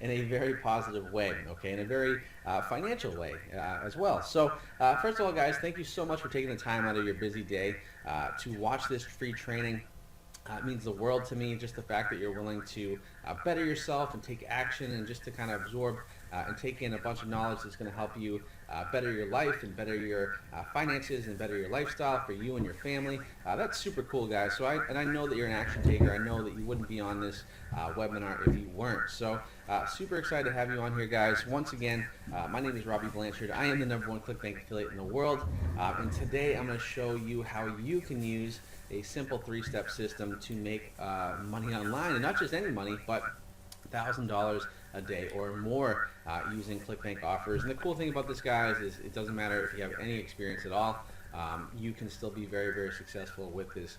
in a very positive way, okay, in a very financial way as well. So first of all, guys, thank you so much for taking the time out of your busy day to watch this free training. It means the world to me, just the fact that you're willing to better yourself and take action and just to kind of absorb and take in a bunch of knowledge that's going to help you better your life and better your finances and better your lifestyle for you and your family. That's super cool, guys. So I know that you're an action taker. I know that you wouldn't be on this webinar if you weren't. So super excited to have you on here, guys. Once again, my name is Robbie Blanchard. I am the #1 ClickBank affiliate in the world. And today I'm going to show you how you can use a simple 3-step system to make money online, and not just any money, but $1,000 a day or more using ClickBank offers. And the cool thing about this, guys, is it doesn't matter if you have any experience at all. You can still be very, very successful with this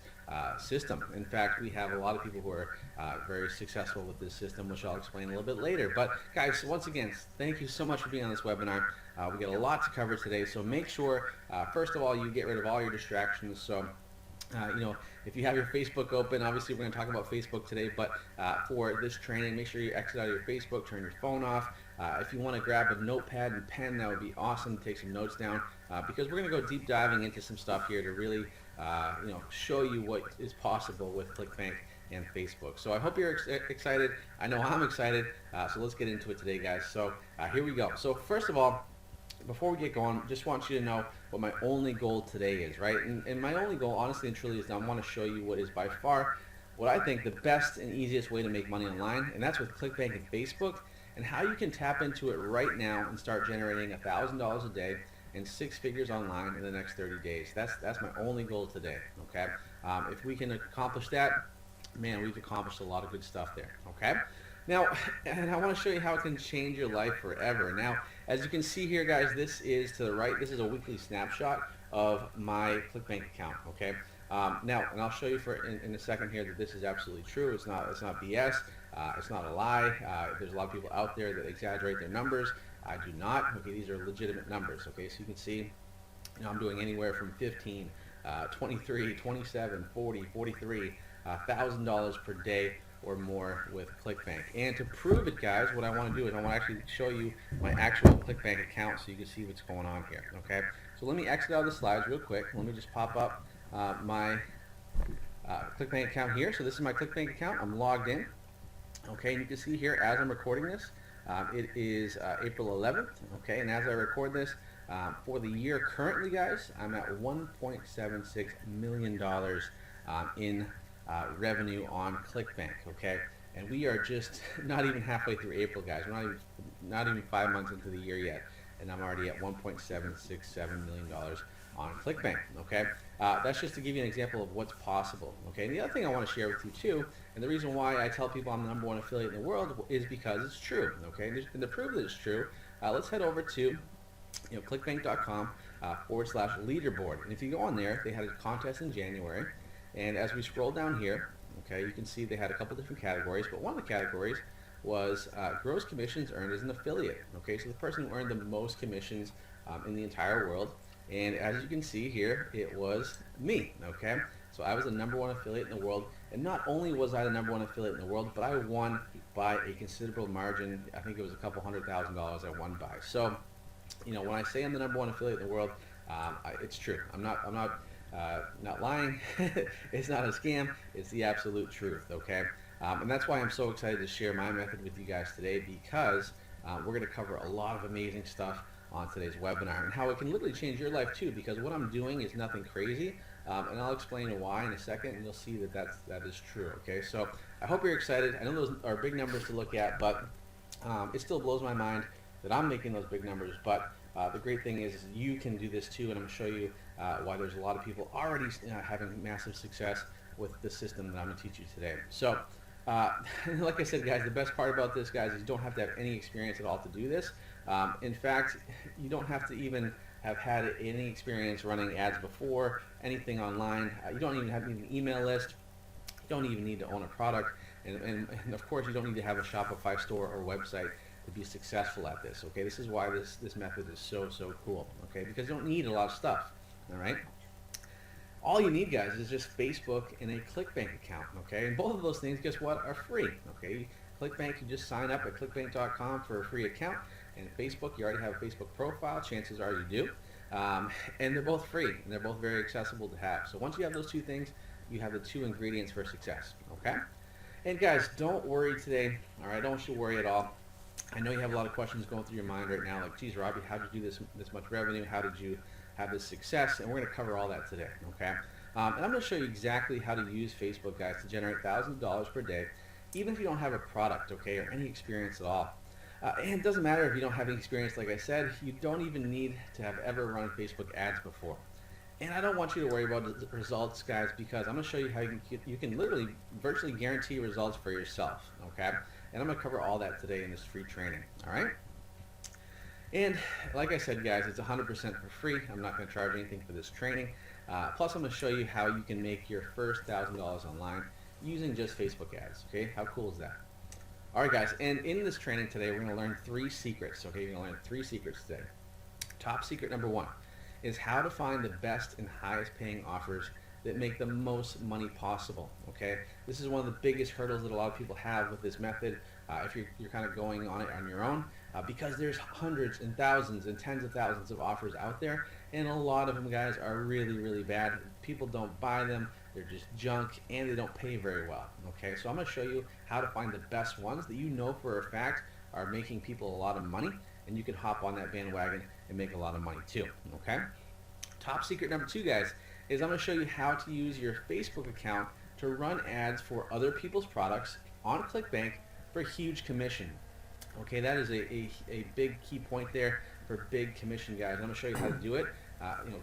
system. In fact, we have a lot of people who are very successful with this system, which I'll explain a little bit later. But guys, once again, thank you so much for being on this webinar. We got a lot to cover today, so make sure, first of all, you get rid of all your distractions. So if you have your Facebook open, obviously we're going to talk about Facebook today, but for this training, make sure you exit out of your Facebook, turn your phone off. If you want to grab a notepad and pen, that would be awesome to take some notes down, because we're going to go deep diving into some stuff here to really show you what is possible with ClickBank and Facebook. So I hope you're excited. I know I'm excited, so let's get into it today, guys. So here we go. So first of all, before we get going, just want you to know what my only goal today is, right? And my only goal, honestly and truly, is I want to show you what is by far what I think the best and easiest way to make money online, and that's with ClickBank and Facebook, and how you can tap into it right now and start generating $1,000 a day and 6 figures online in the next 30 days. That's my only goal today, okay? If we can accomplish that, man, we've accomplished a lot of good stuff there, okay? Now, and I want to show you how it can change your life forever. Now, as you can see here, guys, this is to the right. This is a weekly snapshot of my ClickBank account, okay? Now, and I'll show you in a second here that this is absolutely true. It's not BS. It's not a lie. There's a lot of people out there that exaggerate their numbers. I do not. Okay, these are legitimate numbers, okay? So you can see, I'm doing anywhere from 15, 23, 27, 40, 43, $1,000 per day or more with ClickBank. And to prove it, guys, what I want to do is I want to actually show you my actual ClickBank account so you can see what's going on here, okay? So let me exit out of the slides real quick. Let me just pop up my ClickBank account here. So this is my ClickBank account. I'm logged in, okay? And you can see here as I'm recording this, it is April 11th, okay? And as I record this, for the year currently, guys, I'm at $1.76 million in revenue on ClickBank, okay? And we are just not even halfway through April, guys. We're not even 5 months into the year yet, and I'm already at $1.767 million on ClickBank, okay? That's just to give you an example of what's possible, okay? And the other thing I want to share with you too, and the reason why I tell people I'm the #1 affiliate in the world is because it's true, okay? And to prove that it's true, let's head over to clickbank.com /leaderboard. And if you go on there, they had a contest in January. And as we scroll down here, okay, you can see they had a couple different categories, but one of the categories was gross commissions earned as an affiliate. Okay, so the person who earned the most commissions in the entire world. And as you can see here, it was me, okay? So I was the #1 affiliate in the world, and not only was I the #1 affiliate in the world, but I won by a considerable margin. I think it was a couple $100,000 I won by. So, when I say I'm the #1 affiliate in the world, it's true. I'm not lying. It's not a scam. It's the absolute truth, okay? And that's why I'm so excited to share my method with you guys today, because we're going to cover a lot of amazing stuff on today's webinar and how it can literally change your life too, because what I'm doing is nothing crazy, and I'll explain why in a second, and you'll see that that is true, okay? So I hope you're excited. I know those are big numbers to look at, but it still blows my mind that I'm making those big numbers, but the great thing is you can do this too, and I'm going to show you why there's a lot of people already having massive success with the system that I'm going to teach you today. So, like I said, guys, the best part about this, guys, is you don't have to have any experience at all to do this. In fact, you don't have to even have had any experience running ads before, anything online. You don't even have an email list. You don't even need to own a product. And of course, you don't need to have a Shopify store or website to be successful at this, okay? This is why this method is so cool, okay? Because you don't need a lot of stuff, all right? All you need, guys, is just Facebook and a ClickBank account, okay? And both of those things, guess what, are free, okay? ClickBank, you just sign up at clickbank.com for a free account. And Facebook, you already have a Facebook profile. Chances are you do. And they're both free, and they're both very accessible to have. So once you have those two things, you have the two ingredients for success, okay? And guys, don't worry today, all right? Don't you worry at all. I know you have a lot of questions going through your mind right now, like, geez, Robbie, how did you do this much revenue? How did you have this success? And we're going to cover all that today, okay? And I'm going to show you exactly how to use Facebook, guys, to generate thousands of dollars per day, even if you don't have a product, okay, or any experience at all. And it doesn't matter if you don't have any experience. Like I said, you don't even need to have ever run Facebook ads before. And I don't want you to worry about the results, guys, because I'm going to show you how you can literally virtually guarantee results for yourself, okay? And I'm going to cover all that today in this free training, all right? And like I said, guys, it's 100% for free. I'm not going to charge anything for this training. Plus, I'm going to show you how you can make your first $1,000 online using just Facebook ads, okay? How cool is that? All right, guys, and in this training today, we're going to learn 3 secrets, okay? You're going to learn 3 secrets today. Top secret number 1 is how to find the best and highest paying offers that make the most money possible, okay? This is one of the biggest hurdles that a lot of people have with this method if you're kind of going on it on your own because there's hundreds and thousands and tens of thousands of offers out there, and a lot of them, guys, are really, really bad. People don't buy them. They're just junk, and they don't pay very well, okay? So I'm going to show you how to find the best ones that you know for a fact are making people a lot of money, and you can hop on that bandwagon and make a lot of money too, okay? Top secret number 2, guys, is I'm going to show you how to use your Facebook account to run ads for other people's products on ClickBank for huge commission. Okay, that is a big key point there for big commission, guys. I'm going to show you how to do it.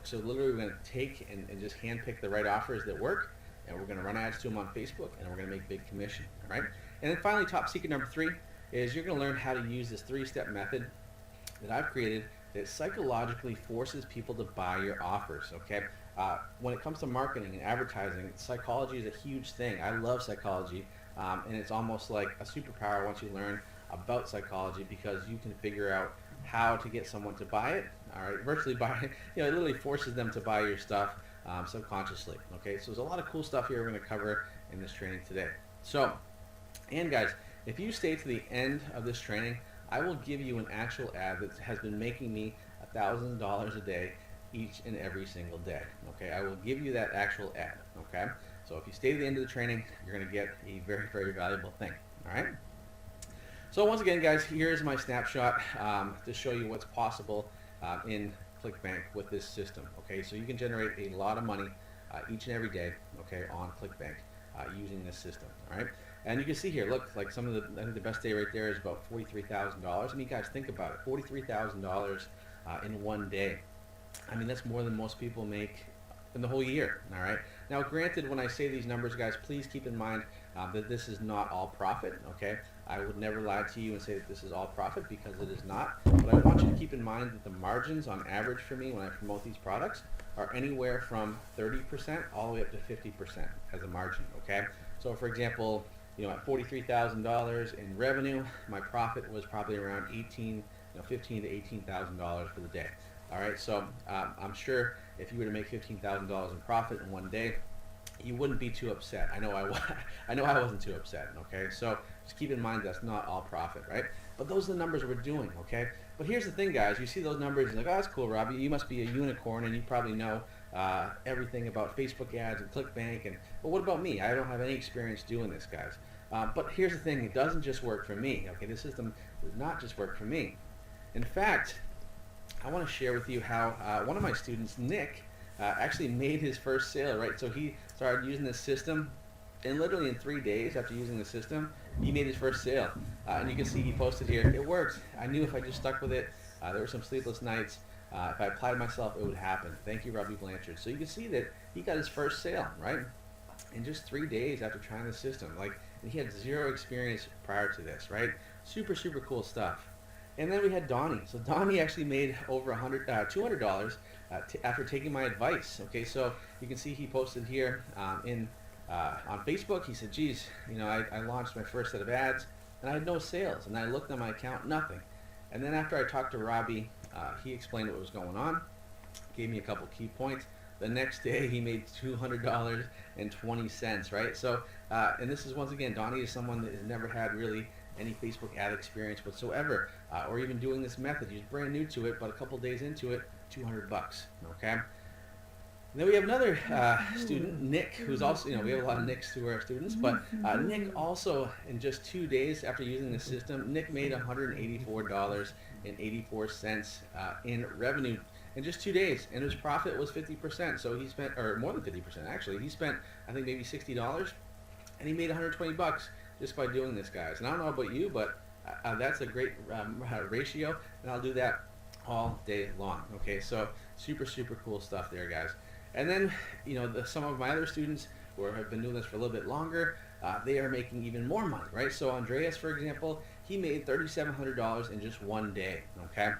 So literally we're going to take and just handpick the right offers that work, and we're going to run ads to them on Facebook, and we're going to make big commission, all right? And then finally, top secret number 3 is you're going to learn how to use this 3-step method that I've created that psychologically forces people to buy your offers, okay? When it comes to marketing and advertising, psychology is a huge thing. I love psychology, and it's almost like a superpower once you learn about psychology, because you can figure out how to get someone to buy it, all right, virtually buy it. It literally forces them to buy your stuff subconsciously, okay? So there's a lot of cool stuff here we're going to cover in this training today. So, and guys, if you stay to the end of this training, I will give you an actual ad that has been making me $1,000 a day each and every single day, okay? I will give you that actual ad, okay? So if you stay to the end of the training, you're going to get a very, very valuable thing, all right? So once again, guys, here's my snapshot to show you what's possible in ClickBank with this system, okay? So you can generate a lot of money each and every day, okay, on ClickBank using this system, all right? And you can see here, look, like some of the, I think the best day right there is about $43,000. I mean, guys, think about it, $43,000 in one day. I mean, that's more than most people make in the whole year, all right? Now, granted, when I say these numbers, guys, please keep in mind that this is not all profit, okay? I would never lie to you and say that this is all profit, because it is not. But I want you to keep in mind that the margins on average for me when I promote these products are anywhere from 30% all the way up to 50% as a margin, okay? So, for example, at $43,000 in revenue, my profit was probably around $15,000 to $18,000 for the day. All right, so I'm sure if you were to make $15,000 in profit in one day, you wouldn't be too upset. I know I wasn't too upset. Okay, so just keep in mind that's not all profit, right? But those are the numbers we're doing. Okay, but here's the thing, guys. You see those numbers, you're like, oh, that's cool, Robbie. You must be a unicorn, and you probably know everything about Facebook ads and ClickBank. But what about me? I don't have any experience doing this, guys. But here's the thing: it doesn't just work for me. Okay, this system does not just work for me. In fact, I want to share with you how one of my students, Nick, actually made his first sale, right? So he started using this system, and literally in 3 days after using the system, he made his first sale. And you can see he posted here, it worked. I knew if I just stuck with it, there were some sleepless nights. If I applied myself, it would happen. Thank you, Robbie Blanchard. So you can see that he got his first sale, right? In just 3 days after trying the system. And he had zero experience prior to this, right? Super, super cool stuff. And then we had Donnie. So Donnie actually made over $200 after taking my advice. Okay, so you can see he posted here on Facebook. He said, geez, I launched my first set of ads and I had no sales. And I looked at my account, nothing. And then after I talked to Robbie, he explained what was going on, gave me a couple key points. The next day he made $200.20, right? So, and this is once again, Donnie is someone that has never had really any Facebook ad experience whatsoever, or even doing this method. He's brand new to it, but a couple days into it, $200. Okay. And then we have another student, Nick, who's also, we have a lot of Nicks who are students, but Nick also, in just 2 days after using the system, Nick made $184.84 in revenue in just 2 days, and his profit was 50%. So he spent, or more than 50% actually. He spent, I think, maybe $60, and he made $120 just by doing this, guys. And I don't know about you, but that's a great ratio, and I'll do that all day long. Okay, so super cool stuff there, guys. And then, some of my other students who have been doing this for a little bit longer, they are making even more money, right? So Andreas, for example, he made $3,700 in just 1 day, okay?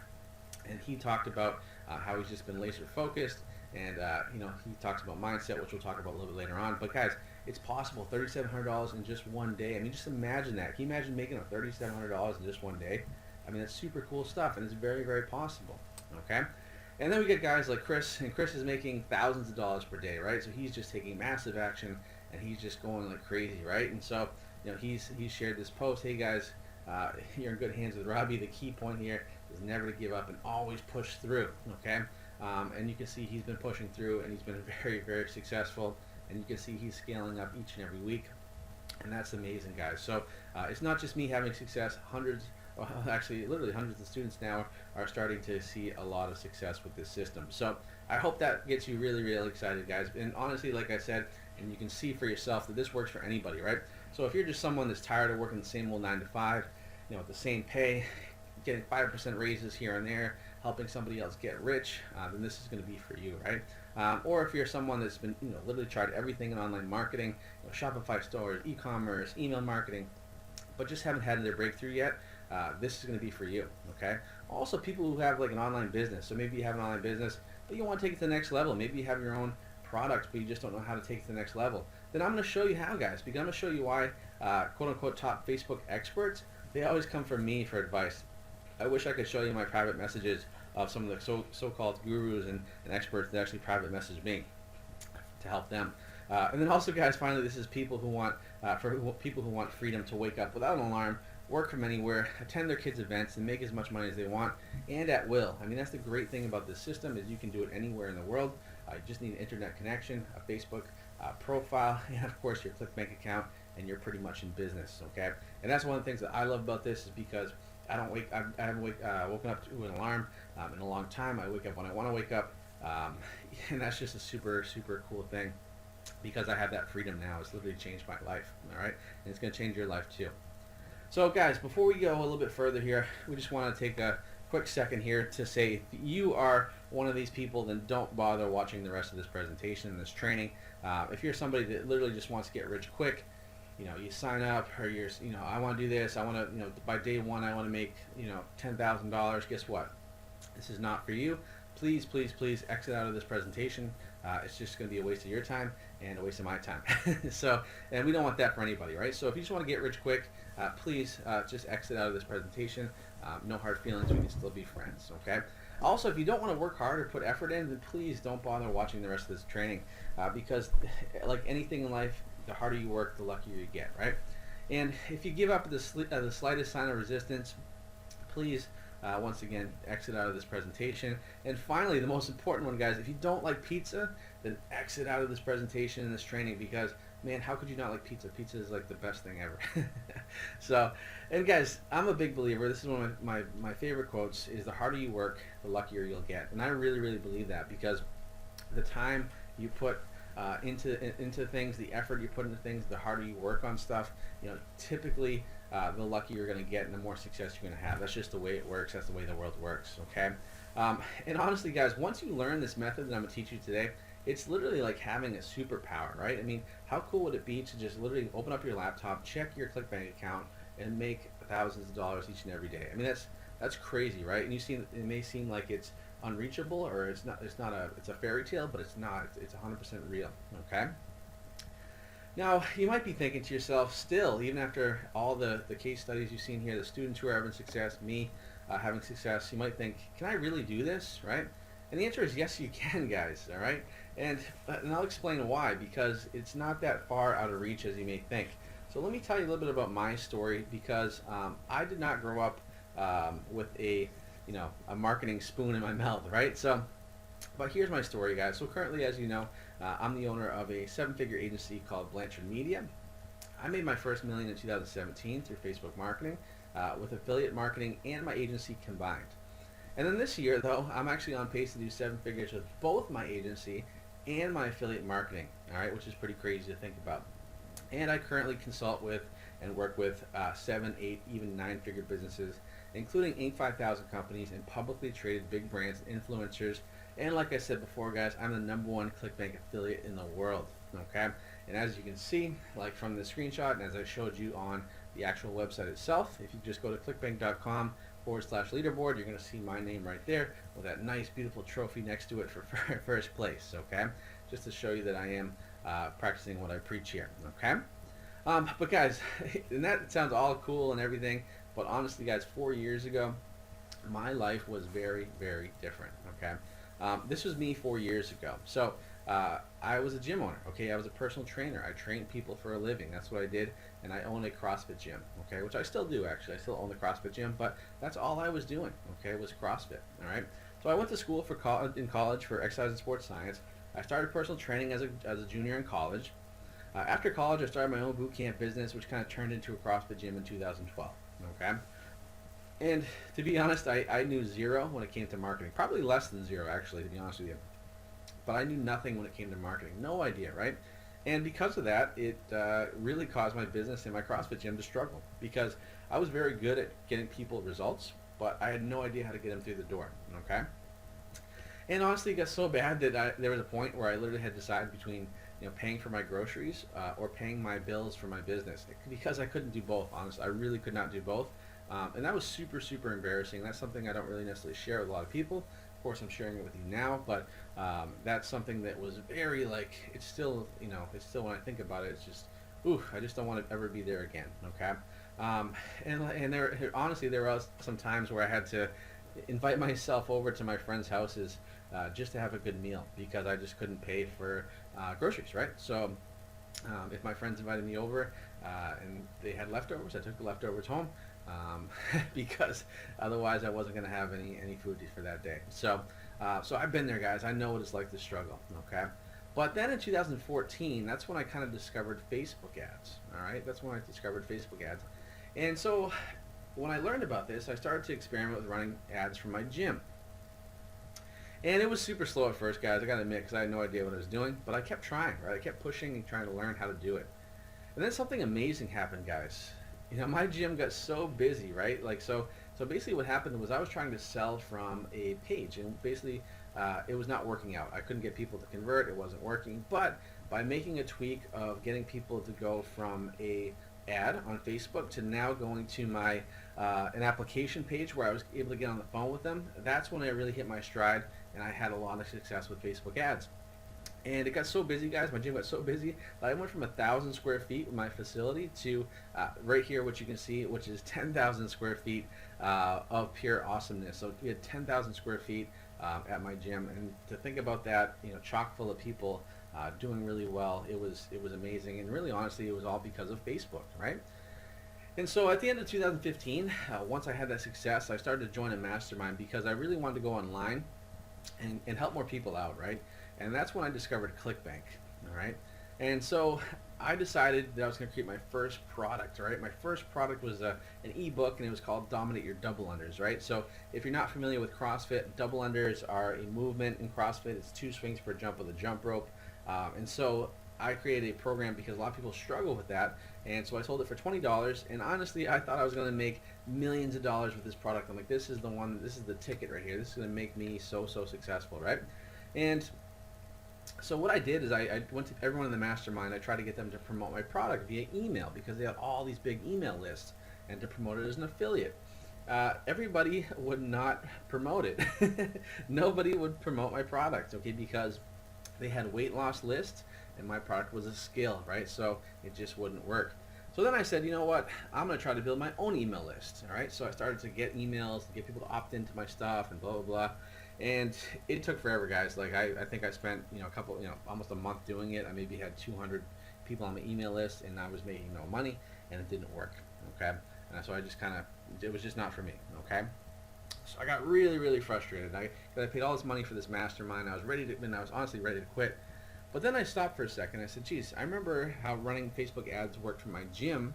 And he talked about how he's just been laser focused, and he talks about mindset, which we'll talk about a little bit later on. But guys, it's possible, $3,700 in just 1 day. I mean, just imagine that. Can you imagine making $3,700 in just 1 day? I mean, that's super cool stuff, and it's very possible, okay? And then we get guys like Chris, and Chris is making thousands of dollars per day, right? So he's just taking massive action, and he's just going like crazy, right? And so, he's shared this post. Hey guys, you're in good hands with Robbie. The key point here is never to give up and always push through, okay? And you can see he's been pushing through, and he's been very successful. And you can see he's scaling up each and every week, and that's amazing, guys. So it's not just me having success. Actually literally hundreds of students now are starting to see a lot of success with this system. So I hope that gets you really excited, guys. And honestly, like I said, and you can see for yourself that this works for anybody, right? So if you're just someone that's tired of working the same old 9 to 5, with the same pay, getting 5% raises here and there, helping somebody else get rich, then this is going to be for you, right? Or if you're someone that's been, literally tried everything in online marketing, Shopify stores, e-commerce, email marketing, but just haven't had their breakthrough yet, this is going to be for you, okay? Also, people who have like an online business. So maybe you have an online business, but you want to take it to the next level. Maybe you have your own product, but you just don't know how to take it to the next level. Then I'm going to show you how, guys, because I'm going to show you why quote-unquote top Facebook experts, they always come from me for advice. I wish I could show you my private messages of some of the so-called gurus and experts that actually private message me to help them. And then also, guys, finally, this is people who want people who want freedom to wake up without an alarm, work from anywhere, attend their kids' events, and make as much money as they want, and at will. I mean, that's the great thing about this system, is you can do it anywhere in the world. You just need an internet connection, a Facebook profile, and of course your ClickBank account, and you're pretty much in business, okay? And that's one of the things that I love about this, is because I haven't woken up to an alarm in a long time. I wake up when I want to wake up, and that's just a super cool thing, because I have that freedom now. It's literally changed my life, all right? And it's going to change your life too. So guys, before we go a little bit further here, we just want to take a quick second here to say, if you are one of these people, then don't bother watching the rest of this presentation and this training. If you're somebody that literally just wants to get rich quick, you sign up, or you're, I want to do this, I want to, by day one, I want to make, $10,000. Guess what? This is not for you. Please exit out of this presentation. It's just going to be a waste of your time and a waste of my time. So, and we don't want that for anybody, right? So if you just want to get rich quick, please just exit out of this presentation. No hard feelings. We can still be friends, okay? Also, if you don't want to work hard or put effort in, then please don't bother watching the rest of this training, because like anything in life, the harder you work, the luckier you get, right? And if you give up the slightest sign of resistance, please, once again, exit out of this presentation. And finally, the most important one, guys, if you don't like pizza, then exit out of this presentation and this training, because, man, how could you not like pizza? Pizza is like the best thing ever. So, and guys, I'm a big believer. This is one of my favorite quotes, is the harder you work, the luckier you'll get. And I really believe that, because the time you put into things, the effort you put into things, the harder you work on stuff, typically the luckier you're going to get and the more success you're going to have. That's just the way it works. That's the way the world works, okay? And honestly, guys, once you learn this method that I'm going to teach you today, it's literally like having a superpower, right? I mean, how cool would it be to just literally open up your laptop, check your ClickBank account, and make thousands of dollars each and every day? I mean, that's crazy, right? And it may seem like it's unreachable, or it's a fairy tale, but it's not. It's 100% real, okay? Now, you might be thinking to yourself, still, even after all the case studies you've seen here, the students who are having success, me having success, you might think, can I really do this, right? And the answer is yes, you can, guys, all right? And I'll explain why, because it's not that far out of reach as you may think. So let me tell you a little bit about my story because I did not grow up with a marketing spoon in my mouth, right? So, but here's my story, guys. So currently, as you know, I'm the owner of a seven-figure agency called Blanchard Media. I made my first million in 2017 through Facebook marketing, with affiliate marketing and my agency combined. And then this year, though, I'm actually on pace to do seven figures with both my agency and my affiliate marketing, all right, which is pretty crazy to think about. And I currently consult with and work with seven, eight, even nine-figure businesses, including Inc. 5000 companies and publicly traded big brands, influencers, and like I said before, guys, I'm the #1 ClickBank affiliate in the world, okay? And as you can see, like from the screenshot, and as I showed you on the actual website itself, if you just go to clickbank.com/leaderboard, you're going to see my name right there with that nice, beautiful trophy next to it for first place, okay? Just to show you that I am practicing what I preach here, okay? But guys, and that sounds all cool and everything, but honestly, guys, 4 years ago, my life was very, very different, okay? This was me 4 years ago. So I was a gym owner, okay? I was a personal trainer. I trained people for a living. That's what I did, and I own a CrossFit gym, okay? Which I still do, actually. I still own the CrossFit gym, but that's all I was doing, okay, was CrossFit, all right? So I went to school in college for exercise and sports science. I started personal training as a junior in college. After college, I started my own boot camp business, which kind of turned into a CrossFit gym in 2012, okay? And to be honest, I knew zero when it came to marketing. Probably less than zero, actually, to be honest with you. But I knew nothing when it came to marketing. No idea, right? And because of that, it really caused my business and my CrossFit gym to struggle because I was very good at getting people results, but I had no idea how to get them through the door, okay? And honestly, it got so bad that there was a point where I literally had to decide between paying for my groceries or paying my bills for my business because I couldn't do both, honestly. I really could not do both. And that was super, super embarrassing. That's something I don't really necessarily share with a lot of people. Of course, I'm sharing it with you now, but that's something that was very, it's still, when I think about it, it's just, ooh, I just don't want to ever be there again, okay? And honestly, there were some times where I had to invite myself over to my friends' houses just to have a good meal because I just couldn't pay for groceries, right? So if my friends invited me over and they had leftovers, I took the leftovers home. Because otherwise I wasn't going to have any food for that day. So I've been there, guys. I know what it's like to struggle, okay? But then in 2014, that's when I kind of discovered Facebook ads, all right? That's when I discovered Facebook ads. And so when I learned about this, I started to experiment with running ads from my gym. And it was super slow at first, guys, I got to admit, because I had no idea what I was doing. But I kept trying, right? I kept pushing and trying to learn how to do it. And then something amazing happened, guys. My gym got so busy, right? So basically what happened was I was trying to sell from a page, and basically it was not working out. I couldn't get people to convert. It wasn't working. But by making a tweak of getting people to go from a ad on Facebook to now going to my an application page where I was able to get on the phone with them, that's when I really hit my stride, and I had a lot of success with Facebook ads. And it got so busy, guys, my gym got so busy that I went from 1,000 square feet with my facility to right here, what you can see, which is 10,000 square feet of pure awesomeness. So we had 10,000 square feet at my gym, and to think about that, chock full of people doing really well, it was amazing. And really, honestly, it was all because of Facebook, right? And so at the end of 2015, once I had that success, I started to join a mastermind because I really wanted to go online and help more people out, right? And that's when I discovered ClickBank, all right? And so I decided that I was going to create my first product, right? My first product was an ebook, and it was called Dominate Your Double Unders, right? So if you're not familiar with CrossFit, double unders are a movement in CrossFit. It's 2 swings per jump with a jump rope. And so I created a program because a lot of people struggle with that. And so I sold it for $20. And honestly, I thought I was going to make millions of dollars with this product. I'm like, this is the one, this is the ticket right here. This is going to make me so successful, right? And so what I did is I went to everyone in the mastermind. I tried to get them to promote my product via email because they had all these big email lists, and to promote it as an affiliate. Everybody would not promote it. Nobody would promote my product, okay, because they had weight loss lists and my product was a skill, right? So it just wouldn't work. So then I said, you know what, I'm going to try to build my own email list, all right? So I started to get emails, get people to opt into my stuff and blah, blah, blah. And it took forever, guys. Like I think I spent, almost a month doing it. I maybe had 200 people on my email list, and I was making no money, and it didn't work. Okay, and so I just kind of, it was just not for me. Okay, so I got really, really frustrated. I paid all this money for this mastermind. I was ready to, and I was honestly ready to quit. But then I stopped for a second. I said, geez, I remember how running Facebook ads worked for my gym.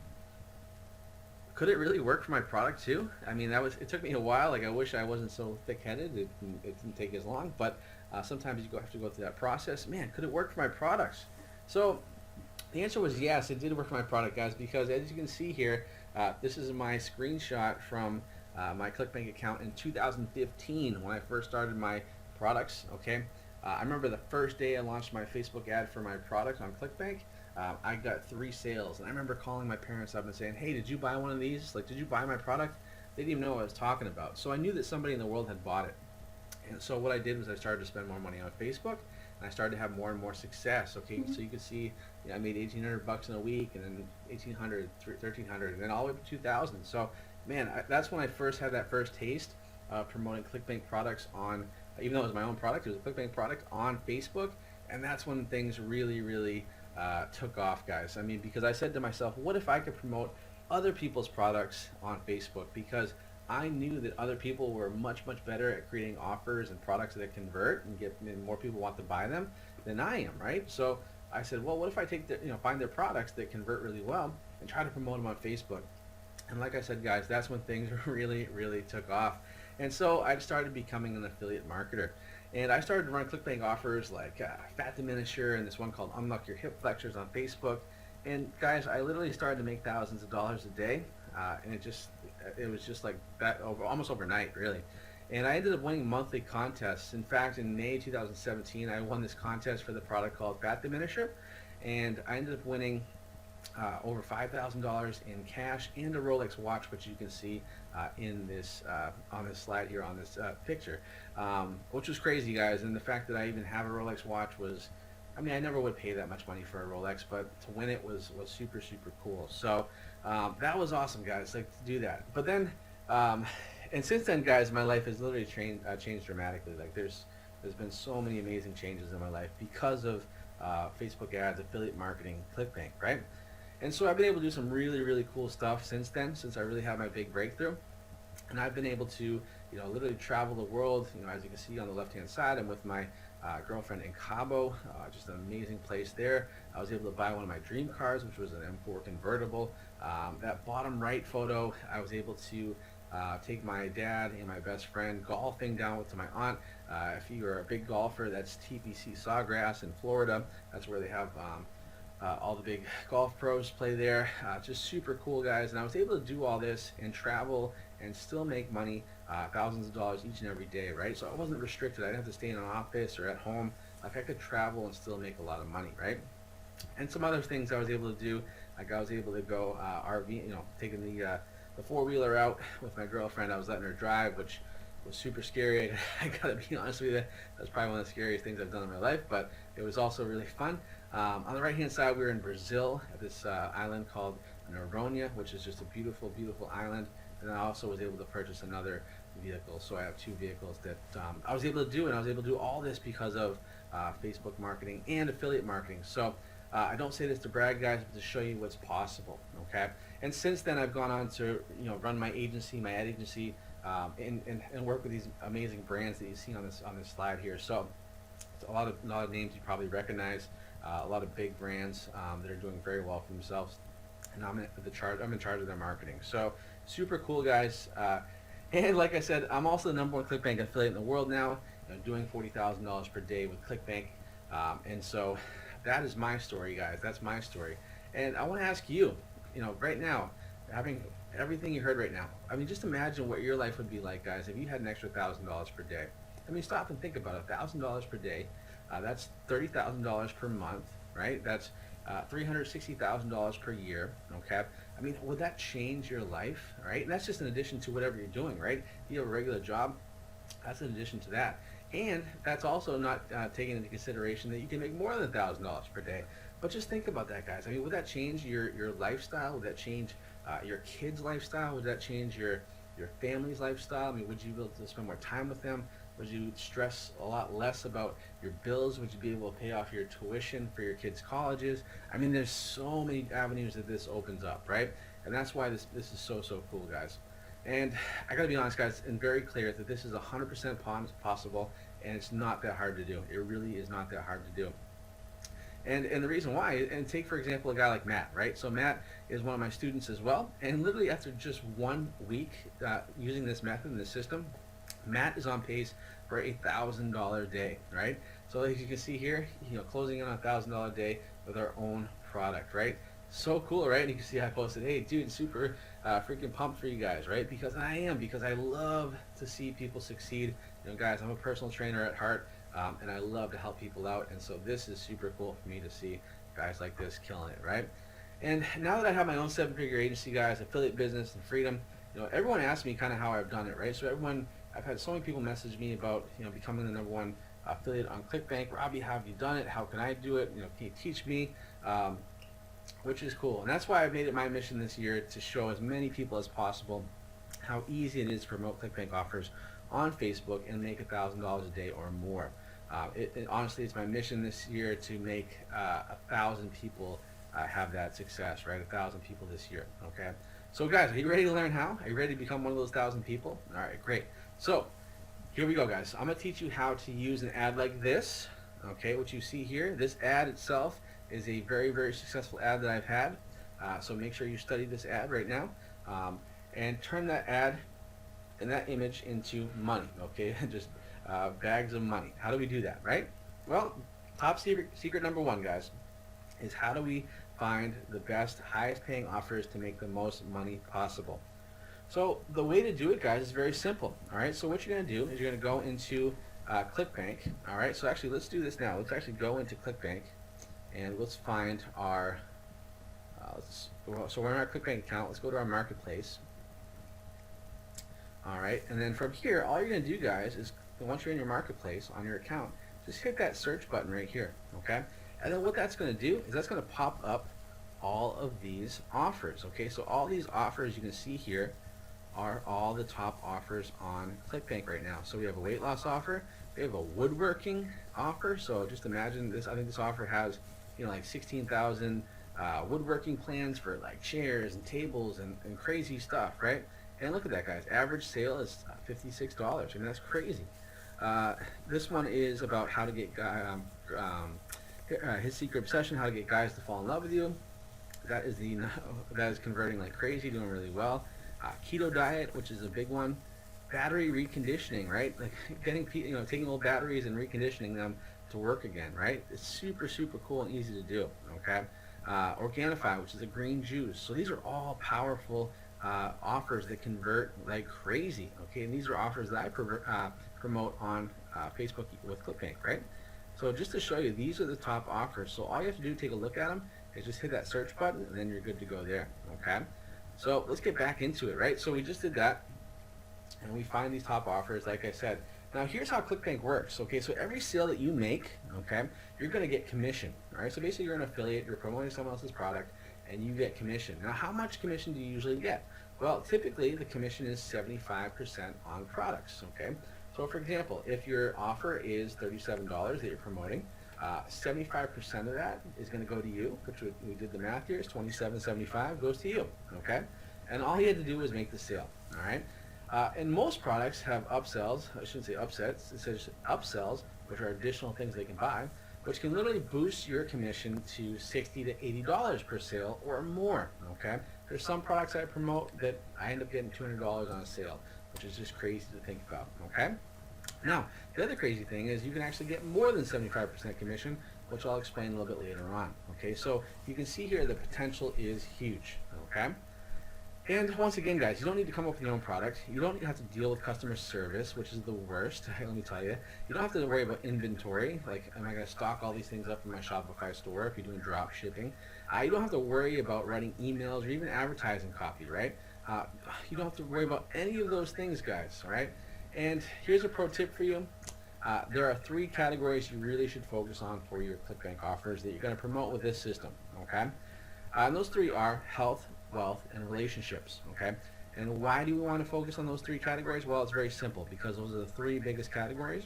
Could it really work for my product too? I mean, it took me a while. Like, I wish I wasn't so thick-headed. It didn't take as long, but sometimes you have to go through that process. Man, could it work for my products? So the answer was yes, it did work for my product, guys, because as you can see here, this is my screenshot from my ClickBank account in 2015 when I first started my products. Okay, I remember the first day I launched my Facebook ad for my product on ClickBank. I got 3 sales, and I remember calling my parents up and saying, hey, did you buy one of these? Like, did you buy my product? They didn't even know what I was talking about. So I knew that somebody in the world had bought it. And so what I did was I started to spend more money on Facebook, and I started to have more and more success. Okay, so you can see, I made $1,800 in a week, and then $1,800, $1,300, and then all the way up to $2,000. So, man, that's when I first had that first taste of promoting ClickBank products on, even though it was my own product, it was a ClickBank product on Facebook, and that's when things really, really took off, guys. I mean, because I said to myself, what if I could promote other people's products on Facebook? Because I knew that other people were much, much better at creating offers and products that convert and more people want to buy them than I am, right? So I said, well, what if I find their products that convert really well and try to promote them on Facebook? And like I said, guys, that's when things really, really took off. And so I started becoming an affiliate marketer. And I started to run ClickBank offers like Fat Diminisher and this one called Unlock Your Hip Flexors on Facebook. And guys, I literally started to make thousands of dollars a day. And it was just like that almost overnight, really. And I ended up winning monthly contests. In fact, in May 2017, I won this contest for the product called Fat Diminisher. And I ended up winning over $5,000 in cash and a Rolex watch, which you can see in this on this slide here on this picture, which was crazy, guys. And the fact that I even have a Rolex watch was, I mean, I never would pay that much money for a Rolex, but to win it was super, super cool. So that was awesome, guys, like to do that. But then, and since then, guys, my life has literally changed dramatically. Like there's been so many amazing changes in my life because of Facebook ads, affiliate marketing, ClickBank, right? And so I've been able to do some really, really cool stuff since then, since I really had my big breakthrough. And I've been able to, literally travel the world. As you can see on the left-hand side, I'm with my girlfriend in Cabo, just an amazing place there. I was able to buy one of my dream cars, which was an M4 convertible. That bottom right photo, I was able to take my dad and my best friend golfing down to my aunt. If you are a big golfer, that's TPC Sawgrass in Florida. That's where they have all the big golf pros play there. Just super cool, guys. And I was able to do all this and travel and still make money, thousands of dollars each and every day, right? So I wasn't restricted. I didn't have to stay in an office or at home. Like I could travel and still make a lot of money, right? And some other things I was able to do, like I was able to go RV, taking the four-wheeler out with my girlfriend. I was letting her drive, which was super scary. I gotta be honest with you, that's probably one of the scariest things I've done in my life, but it was also really fun. On the right-hand side, we were in Brazil at this island called Noronha, which is just a beautiful, beautiful island. And I also was able to purchase another vehicle, so I have 2 vehicles that I was able to do, and I was able to do all this because of Facebook marketing and affiliate marketing. So I don't say this to brag, guys, but to show you what's possible, okay? And since then, I've gone on to run my agency, my ad agency, and work with these amazing brands that you see on this slide here. So it's a lot of names you probably recognize, a lot of big brands that are doing very well for themselves, and I'm in charge of their marketing. So super cool, guys. And like I said, I'm also the #1 ClickBank affiliate in the world now, doing $40,000 per day with ClickBank. And so that is my story, guys. That's my story. And I want to ask you, right now, having everything you heard right now, I mean, just imagine what your life would be like, guys, if you had an extra $1,000 per day. I mean, stop and think about it. $1,000 per day. That's $30,000 per month, right? That's $360,000 per year, okay? I mean, would that change your life, right? And that's just in addition to whatever you're doing, right? If you have a regular job, that's in addition to that. And that's also not taking into consideration that you can make more than $1,000 per day. But just think about that, guys. I mean, would that change your lifestyle? Would that change your kids' lifestyle? Would that change your family's lifestyle? I mean, would you be able to spend more time with them? Would you stress a lot less about your bills? Would you be able to pay off your tuition for your kids' colleges? I mean, there's so many avenues that this opens up, right? And that's why this is so cool, guys. And I gotta be honest, guys, and very clear that this is 100% possible, and it's not that hard to do. It really is not that hard to do. And the reason why, and take for example a guy like Matt, right? So Matt is one of my students as well, and literally after just 1 week using this method and this system, Matt is on pace for $1,000 day, right? So as you can see here, closing in on $1,000 day with our own product, right? So cool, right? And you can see I posted, hey, dude, super freaking pumped for you guys, right? Because I love to see people succeed. Guys, I'm a personal trainer at heart. And I love to help people out, and so this is super cool for me to see guys like this killing it, right? And now that I have my own 7-figure agency, guys, affiliate business and freedom, everyone asks me kind of how I've done it, right? So I've had so many people message me about, becoming the #1 affiliate on ClickBank. Robbie, how have you done it? How can I do it? Can you teach me? Which is cool, and that's why I've made it my mission this year to show as many people as possible how easy it is to promote ClickBank offers on Facebook and make $1,000 a day or more. Honestly, it's my mission this year to make 1,000 people have that success, right? 1,000 people this year, okay? So guys, are you ready to learn how? Are you ready to become one of those 1,000 people? All right, great. So here we go, guys. I'm gonna teach you how to use an ad like this, okay? What you see here, this ad itself is a very successful ad that I've had. So make sure you study this ad right now and turn that ad and that image into money, okay? Just bags of money. How do we do that, right? Well, top secret number 1, guys, is how do we find the best, highest paying offers to make the most money possible? So the way to do it, guys, is very simple, all right? So what you're going to do is you're going to go into ClickBank, all right? So actually, let's do this now. Let's actually go into ClickBank, and let's find our, so we're in our ClickBank account. Let's go to our marketplace. All right, and then from here, all you're going to do, guys, is once you're in your marketplace on your account, just hit that search button right here, okay? And then what that's going to do is that's going to pop up all of these offers, okay? So all these offers you can see here are all the top offers on ClickBank right now. So we have a weight loss offer, we have a woodworking offer. So just imagine this. I think this offer has, like 16,000 woodworking plans for like chairs and tables and crazy stuff, right? And look at that, guys. Average sale is $56. I mean, that's crazy. This one is about how to get his secret obsession, how to get guys to fall in love with you. That is converting like crazy, doing really well. Keto diet, which is a big one. Battery reconditioning, right? Like getting taking old batteries and reconditioning them to work again, right? It's super cool and easy to do. Okay. Organifi, which is a green juice. So these are all powerful offers that convert like crazy. Okay, and these are offers that I promote on Facebook with ClickBank, right? So just to show you, these are the top offers. So all you have to do to take a look at them is just hit that search button, and then you're good to go there. Okay, so let's get back into it, right? So we just did that, and we find these top offers, like I said. Now here's how ClickBank works. Okay, so every sale that you make, okay, you're going to get commission. All right, so basically you're an affiliate, you're promoting someone else's product, and you get commission. Now how much commission do you usually get? Well, typically the commission is 75% on products. Okay, so for example, if your offer is $37 that you're promoting, 75% of that is going to go to you, which we did the math here, is $27.75 goes to you. Okay, and all you had to do was make the sale. All right. And most products have upsells. I shouldn't say upsets. It says upsells, which are additional things they can buy, which can literally boost your commission to $60 to $80 per sale or more. Okay. There's some products I promote that I end up getting $200 on a sale, which is just crazy to think about. Okay. Now, the other crazy thing is you can actually get more than 75% commission, which I'll explain a little bit later on. Okay. So you can see here the potential is huge. Okay. And once again, guys, you don't need to come up with your own product. You don't have to deal with customer service, which is the worst. Let me tell you. You don't have to worry about inventory. Like, am I going to stock all these things up in my Shopify store if you're doing drop shipping? You don't have to worry about writing emails or even advertising copy, right? You don't have to worry about any of those things, guys, all right? And here's a pro tip for you. There are 3 categories you really should focus on for your ClickBank offers that you're going to promote with this system, okay? And those 3 are health, wealth, and relationships, okay? And why do we want to focus on those three categories? Well, it's very simple, because those are the three biggest categories.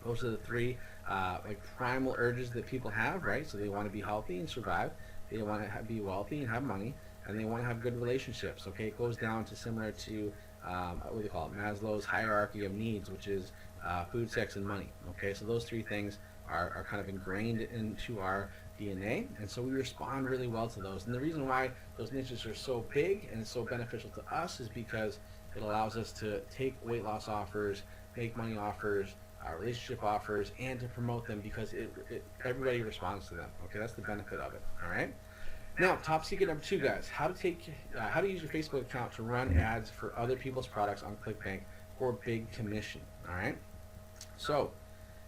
Those are the three like primal urges that people have, right? So they want to be healthy and survive. They want to be wealthy and have money, and they want to have good relationships. Okay, it goes down to similar to what do they call it? Maslow's hierarchy of needs, which is food, sex, and money. Okay, so those three things are kind of ingrained into our DNA, and so we respond really well to those. And the reason why those niches are so big and so beneficial to us is because it allows us to take weight loss offers, make money offers, relationship offers, and to promote them, because everybody responds to them. Okay, that's the benefit of it. All right. Now, top secret number 2, guys: how to use your Facebook account to run ads for other people's products on ClickBank for big commission. All right. So,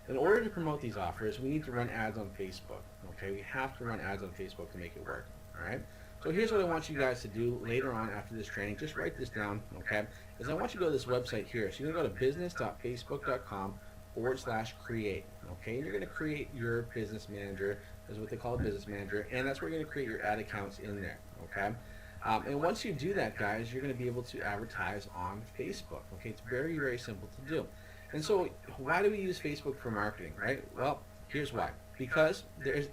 in order to promote these offers, we need to run ads on Facebook. Okay, we have to run ads on Facebook to make it work. All right. So here's what I want you guys to do later on after this training. Just write this down. Okay, is I want you to go to this website here. So you're gonna go to business.facebook.com/create. Okay, and you're gonna create your business manager. Is what they call a business manager, and that's where you're gonna create your ad accounts in there. Okay. And once you do that, guys, you're going to be able to advertise on Facebook. Okay, it's very, very simple to do. And so why do we use Facebook for marketing, right? Well, here's why. Because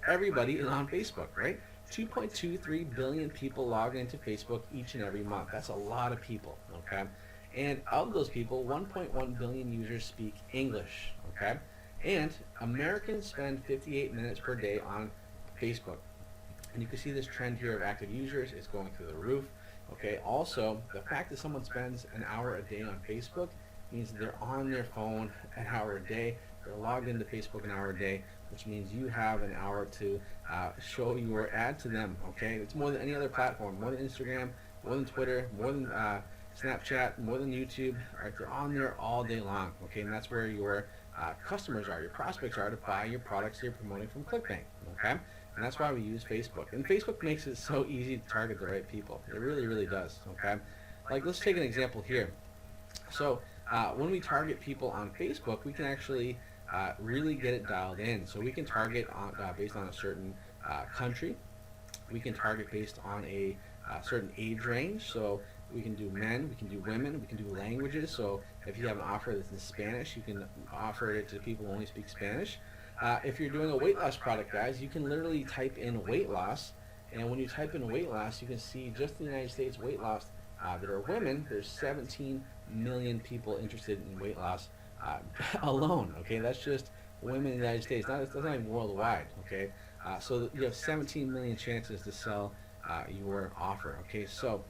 everybody is on Facebook, right? 2.23 billion people log into Facebook each and every month. That's a lot of people, okay? And of those people, 1.1 billion users speak English, okay? And Americans spend 58 minutes per day on Facebook. And you can see this trend here of active users is going through the roof. Okay, also, the fact that someone spends an hour a day on Facebook means they're on their phone an hour a day. They're logged into Facebook an hour a day, which means you have an hour to show your ad to them. Okay, it's more than any other platform, more than Instagram, more than Twitter, more than Snapchat, more than YouTube. Right, they're on there all day long. Okay, and that's where your customers are, your prospects are, to buy your products you're promoting from ClickBank. Okay. And that's why we use Facebook. And Facebook makes it so easy to target the right people. It really, really does. Okay, like let's take an example here. So when we target people on Facebook, we can actually really get it dialed in. So we can target on, based on a certain country. We can target based on a certain age range. So we can do men, we can do women, we can do languages. So if you have an offer that's in Spanish, you can offer it to people who only speak Spanish. If you're doing a weight loss product, guys, you can literally type in weight loss, and when you type in weight loss, you can see just in the United States weight loss that are women. There's 17 million people interested in weight loss alone. Okay, that's just women in the United States. That's not even worldwide. Okay, so you have 17 million chances to sell your offer. Okay, so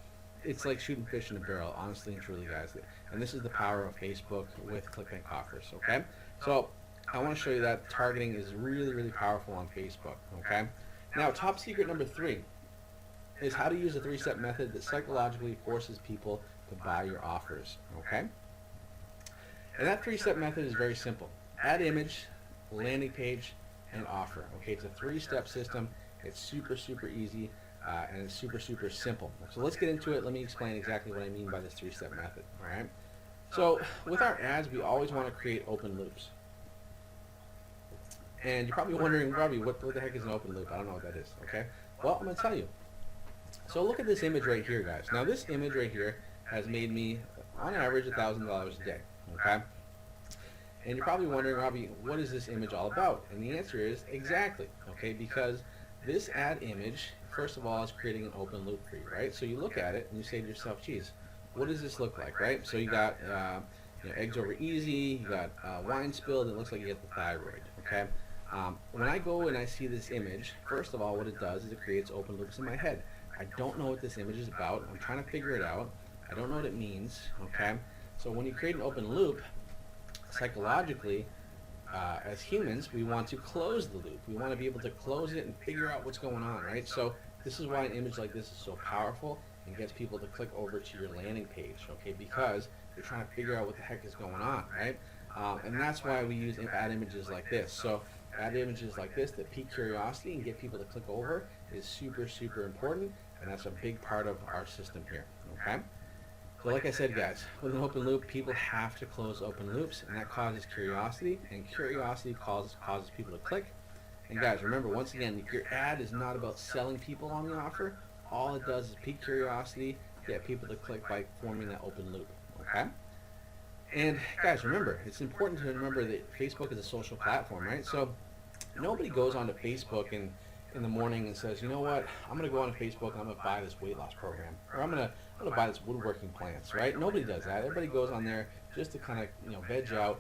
it's like shooting fish in a barrel, honestly and truly, guys. And this is the power of Facebook with ClickBank offers. Okay, so I want to show you that targeting is really, really powerful on Facebook, okay? Now, top secret number 3 is how to use a 3-step method that psychologically forces people to buy your offers, okay? And that 3-step method is very simple. Add image, landing page, and offer, okay? It's a 3-step system. It's super, super easy, and it's super, super simple. So let's get into it. Let me explain exactly what I mean by this 3-step method, all right? So with our ads, we always want to create open loops. And you're probably wondering, Robbie, what the heck is an open loop? I don't know what that is, okay? Well, I'm going to tell you. So look at this image right here, guys. Now, this image right here has made me, on average, $1,000 a day, okay? And you're probably wondering, Robbie, what is this image all about? And the answer is exactly, okay? Because this ad image, first of all, is creating an open loop for you, right? So you look at it and you say to yourself, geez, what does this look like, right? So you got eggs over easy, you got wine spilled, and it looks like you get the thyroid, okay? When I go and I see this image, first of all, what it does is it creates open loops in my head. I don't know what this image is about. I'm trying to figure it out. I don't know what it means, okay? So when you create an open loop, psychologically, as humans, we want to close the loop. We want to be able to close it and figure out what's going on, right? So this is why an image like this is so powerful and gets people to click over to your landing page, okay? Because they're trying to figure out what the heck is going on, right? And that's why we use ad images like this. So ad images like this that pique curiosity and get people to click over is super, super important, and that's a big part of our system here, okay? So like I said, guys, with an open loop, people have to close open loops, and that causes curiosity, and curiosity causes people to click. And guys, remember, once again, your ad is not about selling people on the offer. All it does is pique curiosity, get people to click by forming that open loop, okay? And guys, remember, it's important to remember that Facebook is a social platform, right? So nobody goes onto Facebook and in the morning and says, you know what, I'm going to go on Facebook and I'm going to buy this weight loss program, or I'm going to buy this woodworking plants, right? Nobody does that. Everybody goes on there just to kind of, veg out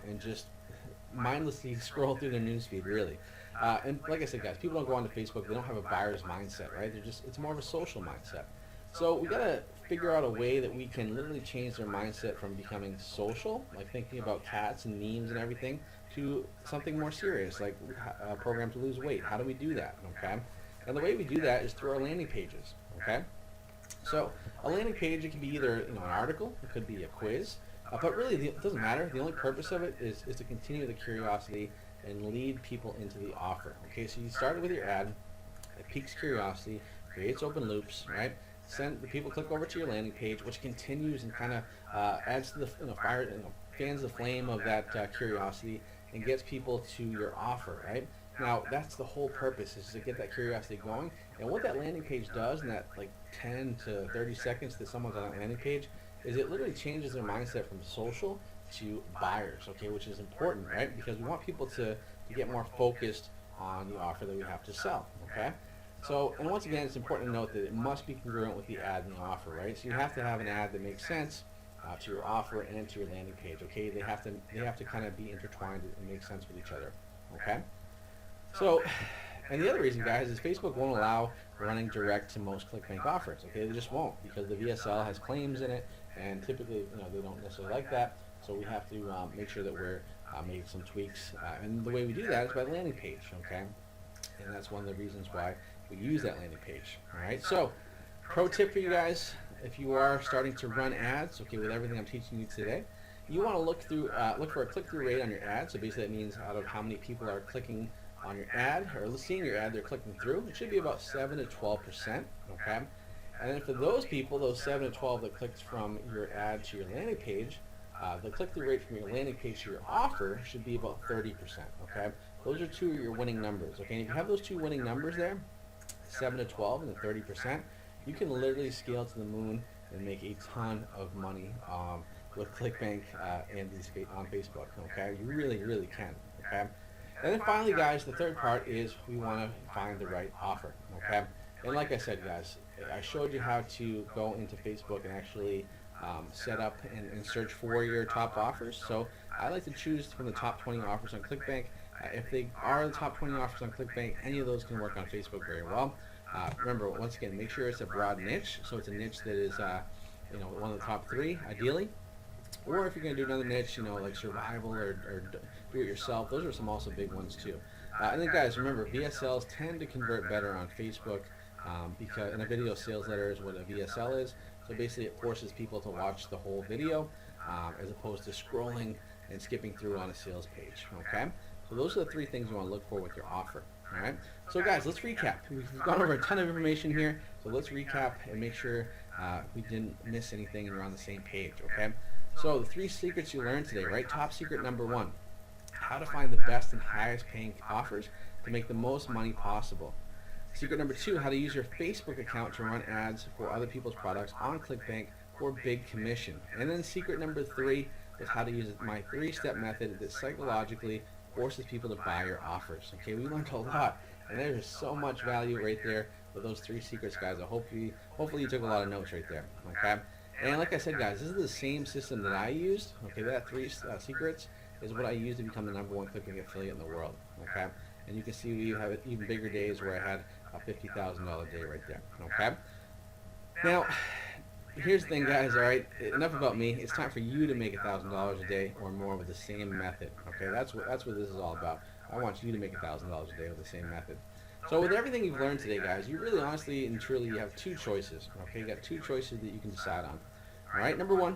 and just mindlessly scroll through their newsfeed, really. And like I said, guys, people don't go onto Facebook. They don't have a buyer's mindset, right? It's more of a social mindset. So we got to figure out a way that we can literally change their mindset from becoming social, like thinking about cats and memes and everything, to something more serious, like a program to lose weight. How do we do that, okay? And the way we do that is through our landing pages, okay? So a landing page, it can be either an article, it could be a quiz, but really it doesn't matter. The only purpose of it is to continue the curiosity and lead people into the offer. Okay, so you started with your ad, it piques curiosity, creates open loops, right? Send the people click over to your landing page, which continues and kind of adds to the fire, fans the flame of that curiosity and gets people to your offer, right? Now that's the whole purpose, is to get that curiosity going. And what that landing page does in that like 10 to 30 seconds that someone's on that landing page is it literally changes their mindset from social to buyers, okay, which is important, right? Because we want people to get more focused on the offer that we have to sell, okay? So, and once again, it's important to note that it must be congruent with the ad and the offer, right? So you have to have an ad that makes sense to your offer and to your landing page, okay? They have to kind of be intertwined and make sense with each other, okay? So, and the other reason, guys, is Facebook won't allow running direct to most ClickBank offers, okay? They just won't, because the VSL has claims in it, and typically, they don't necessarily like that. So we have to make sure that we're making some tweaks, and the way we do that is by the landing page, okay? And that's one of the reasons why we use that landing page. All right. So, pro tip for you guys: if you are starting to run ads, okay, with everything I'm teaching you today, you want to look for a click-through rate on your ad. So basically, that means out of how many people are clicking on your ad or seeing your ad, they're clicking through. It should be about 7 to 12%. Okay. And then for those people, those 7 to 12 that clicked from your ad to your landing page, the click-through rate from your landing page to your offer should be about 30%. Okay. Those are two of your winning numbers. Okay. And if you have those two winning numbers there, 7 to 12 and the 30%, you can literally scale to the moon and make a ton of money with ClickBank and on Facebook. Okay, you really, really can. Okay, and then finally, guys, the third part is we want to find the right offer. Okay, and like I said, guys, I showed you how to go into Facebook and actually set up and search for your top offers. So I like to choose from the top 20 offers on ClickBank. If they are the top 20 offers on ClickBank, any of those can work on Facebook very well. Remember, once again, make sure it's a broad niche, so it's a niche that is, one of the top 3, ideally. Or if you're going to do another niche, like survival or do-it-yourself, those are some also big ones too. And then, guys, remember, VSLs tend to convert better on Facebook because, and a video sales letter is what a VSL is. So basically, it forces people to watch the whole video as opposed to scrolling and skipping through on a sales page. Okay. So those are the 3 things you want to look for with your offer. All right. So guys, let's recap. We've gone over a ton of information here. So let's recap and make sure we didn't miss anything and we're on the same page. Okay. So the 3 secrets you learned today, right? Top secret number 1: how to find the best and highest paying offers to make the most money possible. Secret number 2: how to use your Facebook account to run ads for other people's products on ClickBank for big commission. And then secret number 3 is how to use my 3-step method that psychologically forces people to buy your offers. Okay, we learned a lot, and there's so much value right there with those 3 secrets, guys. I hopefully you took a lot of notes right there. Okay, and like I said, guys, this is the same system that I used. Okay, that 3 secrets is what I used to become the #1 ClickBank affiliate in the world. Okay, and you can see we have even bigger days where I had a $50,000 day right there. Okay, now here's the thing, guys. All right, enough about me. It's time for you to make $1,000 a day or more with the same method. Okay, that's what this is all about. I want you to make $1,000 a day with the same method. So with everything you've learned today, guys, you really, honestly, and truly, you have 2 choices. Okay, you got 2 choices that you can decide on. All right, number 1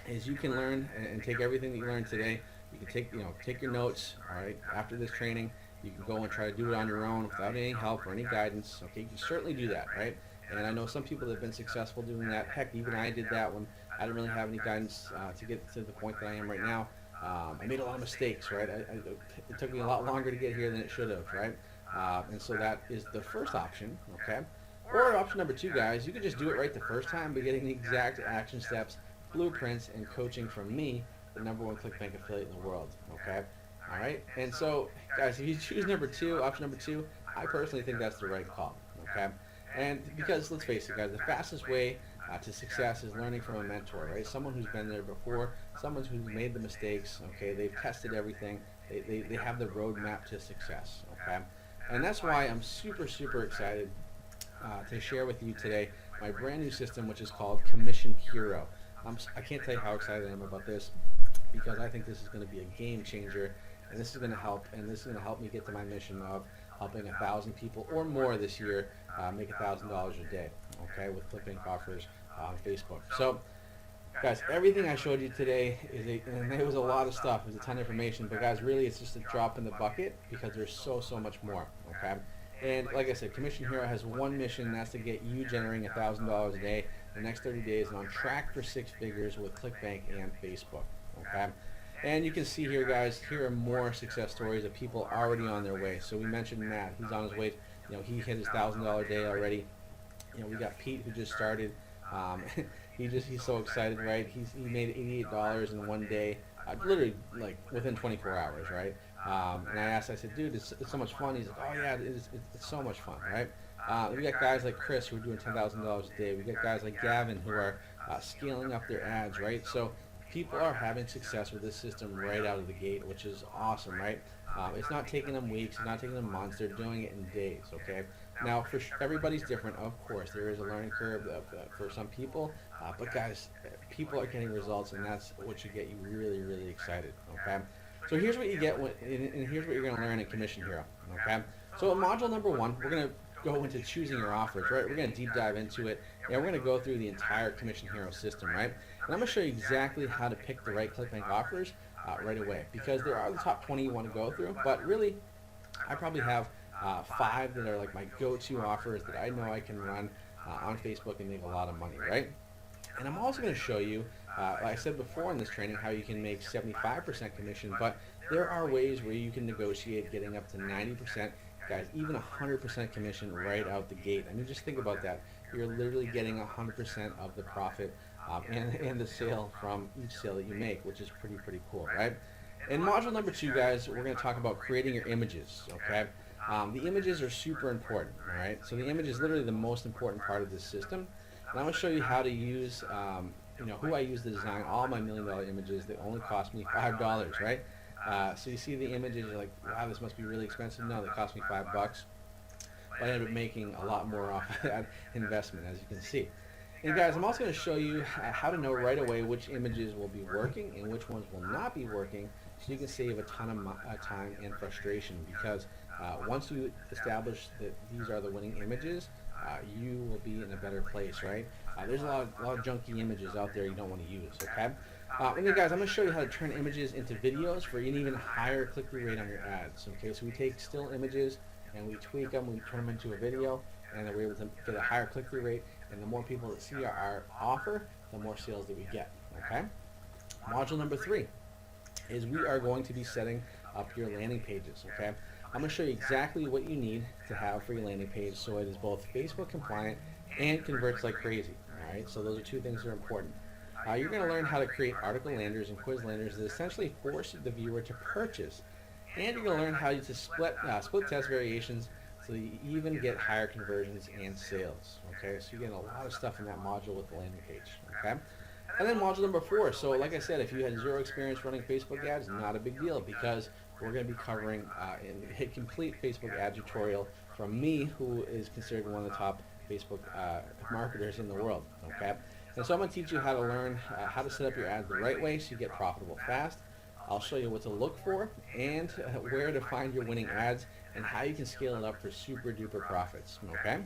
is you can learn and take everything that you learned today. You can take your notes. All right, after this training, you can go and try to do it on your own without any help or any guidance. Okay, you can certainly do that, right? And I know some people have been successful doing that. Heck, even I did that when I didn't really have any guidance to get to the point that I am right now. I made a lot of mistakes, right? It took me a lot longer to get here than it should have, right? And so that is the first option, okay? Or option number two, guys, you could just do it right the first time by getting the exact action steps, blueprints, and coaching from me, the #1 ClickBank affiliate in the world. Okay? All right? And so, guys, if you choose number two, option number two, I personally think that's the right call. Okay? And because, let's face it, guys, the fastest way to success is learning from a mentor, right? Someone who's been there before, someone who's made the mistakes, okay? They've tested everything. They have the roadmap to success, okay? And that's why I'm super, super excited to share with you today my brand new system, which is called Commission Hero. I can't tell you how excited I am about this because I think this is going to be a game changer, and this is going to help, me get to my mission of helping 1,000 people or more this year make $1,000 a day, okay, with ClickBank offers on Facebook. So, guys, everything I showed you today and it was a lot of stuff, it was a ton of information, but guys, really it's just a drop in the bucket because there's so much more, okay? And like I said, Commission Hero has one mission, and that's to get you generating $1,000 a day in the next 30 days and on track for 6 figures with ClickBank and Facebook, okay? And you can see here, guys, here are more success stories of people already on their way. So we mentioned Matt, he's on his way, he hit his $1,000 day already. We got Pete who just started. He's so excited, right? He made $88 in one day, literally like within 24 hours, right? And I said, dude, it's so much fun. He's like, oh yeah, it's so much fun, right? We got guys like Chris who are doing $10,000 a day. We got guys like Gavin who are scaling up their ads, right? So people are having success with this system right out of the gate, which is awesome, right? It's not taking them weeks, it's not taking them months. They're doing it in days, okay? Now, everybody's different, of course. There is a learning curve for some people, but guys, people are getting results, and that's what should get you really, really excited, okay? So here's what you get, and here's what you're going to learn in Commission Hero, okay? So in module number 1, we're going to go into choosing your offers, right? We're going to deep dive into it, and we're going to go through the entire Commission Hero system, right? And I'm going to show you exactly how to pick the right ClickBank offers right away, because there are the top 20 you want to go through, but really, I probably have 5 that are like my go-to offers that I know I can run on Facebook and make a lot of money, right? And I'm also going to show you, like I said before in this training, how you can make 75% commission, but there are ways where you can negotiate getting up to 90%, guys, even 100% commission right out the gate. I mean, just think about that. You're literally getting 100% of the profit and the sale from each sale that you make, which is pretty cool, right? In module number 2, guys, we're going to talk about creating your images, okay? The images are super important, all right? So the image is literally the most important part of this system. And I'm going to show you how to use, who I use to design all my $1 million images that only cost me $5, right? So you see the images, you're like, wow, this must be really expensive. No, they cost me $5. But I ended up making a lot more off of that investment, as you can see. And guys, I'm also going to show you how to know right away which images will be working and which ones will not be working, so you can save a ton of time and frustration, because once you establish that these are the winning images, you will be in a better place, right? There's a lot of junky images out there you don't want to use, okay? And then guys, I'm going to show you how to turn images into videos for an even higher click-through rate on your ads, okay? So we take still images and we tweak them, we turn them into a video, and then we're able to get a higher click-through rate, and the more people that see our offer, the more sales that we get, okay? Module number 3 is we are going to be setting up your landing pages, okay? I'm going to show you exactly what you need to have for your landing page so it is both Facebook compliant and converts like crazy, all right? So those are 2 things that are important. You're going to learn how to create article landers and quiz landers that essentially force the viewer to purchase, and you're going to learn how to split test variations so you even get higher conversions and sales, okay? So you get a lot of stuff in that module with the landing page, okay? And then module number 4, so like I said, if you had 0 experience running Facebook ads, not a big deal, because we're going to be covering a complete Facebook ad tutorial from me, who is considered one of the top Facebook marketers in the world, okay? And so I'm going to teach you how to learn how to set up your ads the right way so you get profitable fast. I'll show you what to look for and where to find your winning ads and how you can scale it up for super duper profits, okay?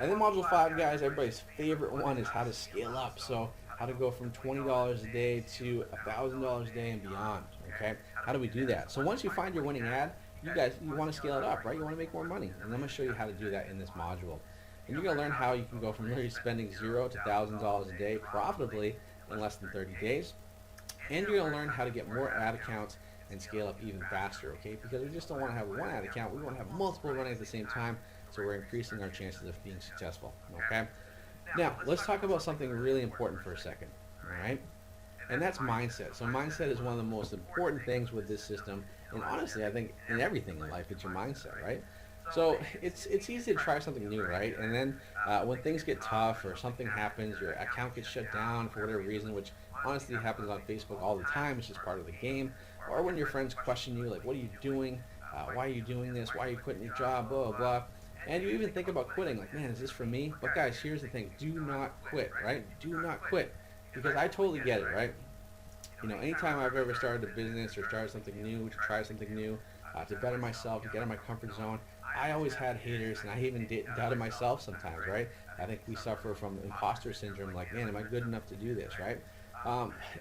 And then module 5, guys, everybody's favorite one is how to scale up. So how to go from $20 a day to $1,000 a day and beyond, okay? How do we do that? So once you find your winning ad, you want to scale it up, right? You want to make more money. And I'm going to show you how to do that in this module. And you're going to learn how you can go from literally spending $0 to $1,000 a day profitably in less than 30 days. And you're going to learn how to get more ad accounts and scale up even faster, okay? Because we just don't want to have one ad account. We want to have multiple running at the same time. So we're increasing our chances of being successful, okay? Now, let's talk about something really important for a second, all right? And that's mindset. So mindset is one of the most important things with this system. And honestly, I think in everything in life, it's your mindset, right? So it's easy to try something new, right? And then when things get tough or something happens, your account gets shut down for whatever reason, which honestly happens on Facebook all the time. It's just part of the game. Or when your friends question you, like, what are you doing? Why are you doing this? Why are you quitting your job? Blah, blah, blah. And you even think about quitting, like, man, is this for me? But guys, here's the thing. Do not quit, right? Do not quit. Because I totally get it, right? You know, anytime I've ever started a business or started something new, to try something new, to better myself, to get out of my comfort zone, I always had haters, and I even doubted myself sometimes, right? I think we suffer from imposter syndrome, like, man, am I good enough to do this, right?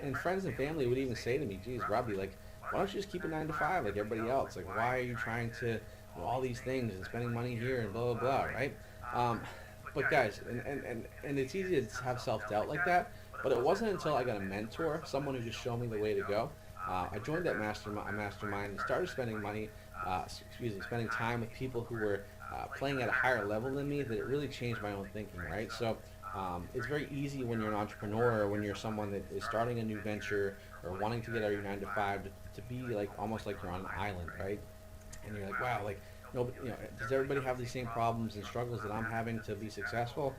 And friends and family would even say to me, geez, Robbie, like, why don't you just keep it 9 to 5 like everybody else? Like, why are you trying to do all these things and spending money here and blah, blah, blah, right? But guys, and it's easy to have self-doubt like that, but it wasn't until I got a mentor, someone who just showed me the way to go. I joined that mastermind and started spending money, spending time with people who were playing at a higher level than me, that it really changed my own thinking, right? So it's very easy when you're an entrepreneur or when you're someone that is starting a new venture or wanting to get out of your 9 to 5 to be like almost like you're on an island, right? And you're like, wow, like, nobody, you know, does everybody have these same problems and struggles that I'm having to be successful?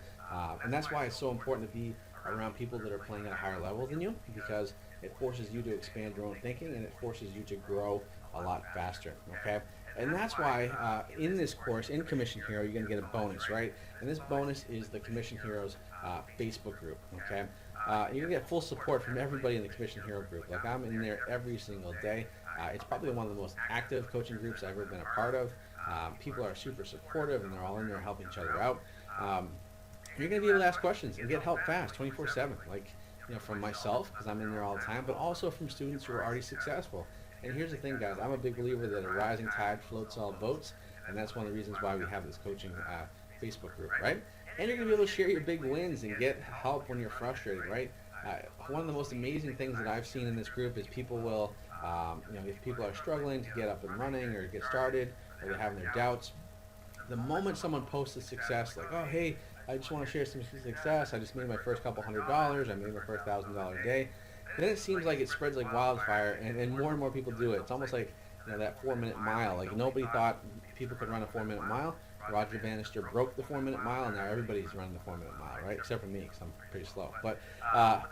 And that's why it's so important to be around people that are playing at a higher level than you, because it forces you to expand your own thinking and it forces you to grow a lot faster, okay? And that's why in this course, in Commission Hero, you're going to get a bonus, right? And this bonus is the Commission Heroes Facebook group, okay? You're going to get full support from everybody in the Commission Hero group. Like, I'm in there every single day. It's probably one of the most active coaching groups I've ever been a part of. People are super supportive, and they're all in there helping each other out. You're going to be able to ask questions and get help fast, 24/7, like, you know, from myself, because I'm in there all the time, but also from students who are already successful. And here's the thing, guys. I'm a big believer that a rising tide floats all boats, and that's one of the reasons why we have this coaching Facebook group, right? And you're going to be able to share your big wins and get help when you're frustrated, right? One of the most amazing things that I've seen in this group is people will, you know, if people are struggling to get up and running or get started, or they're having their doubts, the moment someone posts a success, like, oh, hey, I just want to share some success. I just made my first couple $100. I made my first $1,000 day. Then it seems like it spreads like wildfire, and more people do it. It's almost like, you know, that 4-minute mile. Like, nobody thought people could run a 4-minute mile. Roger Bannister broke the 4-minute mile, and now everybody's running the 4-minute mile, right? Except for me, because I'm pretty slow. But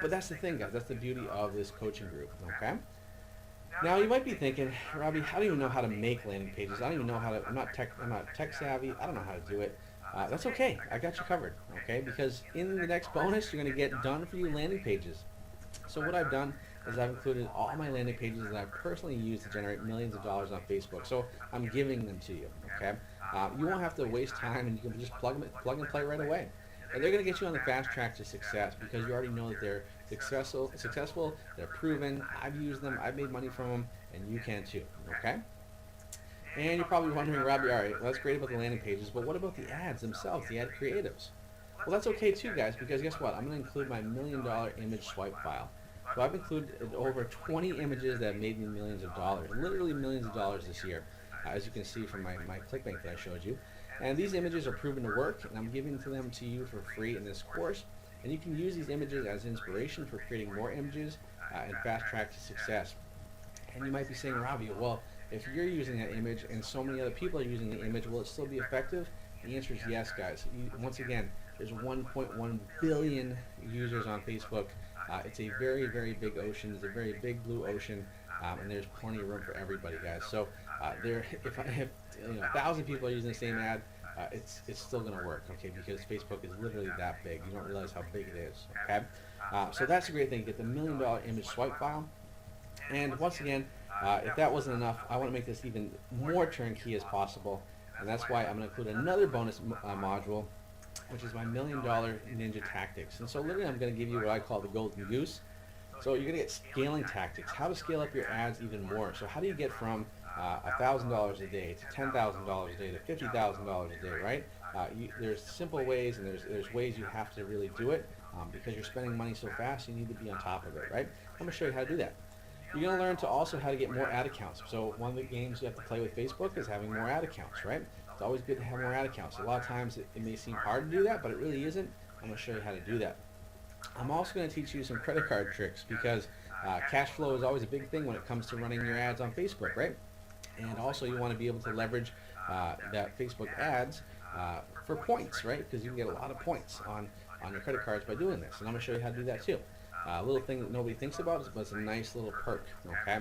that's the thing, guys. That's the beauty of this coaching group, okay? Now, you might be thinking, Robbie, I don't even know how to make landing pages. I don't even know how to, I'm not tech savvy. I don't know how to do it. That's okay. I got you covered, okay? Because in the next bonus, you're going to get done for you landing pages. So what I've done is I've included all my landing pages that I've personally used to generate millions of dollars on Facebook. So I'm giving them to you, okay? You won't have to waste time, and you can just plug and play right away. And they're going to get you on the fast track to success, because you already know that they're successful, they're proven. I've used them, I've made money from them, and you can too, okay? And you're probably wondering, Robbie, all right, well, that's great about the landing pages, but what about the ads themselves, the ad creatives? Well, that's okay too, guys, because guess what? I'm going to include my $1 million image swipe file. So I've included over 20 images that have made me millions of dollars, literally millions of dollars this year, as you can see from my ClickBank that I showed you. And these images are proven to work, and I'm giving them to you for free in this course. And you can use these images as inspiration for creating more images and fast track to success. And you might be saying, Robbie, well, if you're using that image and so many other people are using the image, will it still be effective? The answer is yes, guys. Once again, there's 1.1 billion users on Facebook. It's a very, very big ocean. It's a very big blue ocean, and there's plenty of room for everybody, guys. So if 1,000 people are using the same ad, it's still going to work, okay? Because Facebook is literally that big. You don't realize how big it is, okay? So that's a great thing. Get the $1 million image swipe file, and once again, if that wasn't enough, I want to make this even more turnkey as possible, and that's why I'm going to include another bonus module, which is my $1 million ninja tactics. And so literally I'm going to give you what I call the golden goose. So you're going to get scaling tactics, how to scale up your ads even more. So how do you get from $1,000 a day to $10,000 a day to $50,000 a day, right? There's simple ways, and there's ways you have to really do it, because you're spending money so fast, you need to be on top of it, right? I'm going to show you how to do that. You're going to learn to also how to get more ad accounts. So one of the games you have to play with Facebook is having more ad accounts, right? It's always good to have more ad accounts. A lot of times it may seem hard to do that, but it really isn't. I'm going to show you how to do that. I'm also going to teach you some credit card tricks because cash flow is always a big thing when it comes to running your ads on Facebook, right? And also you want to be able to leverage that Facebook ads for points, right? Because you can get a lot of points on your credit cards by doing this. And I'm going to show you how to do that too. A little thing that nobody thinks about, but it's a nice little perk, okay?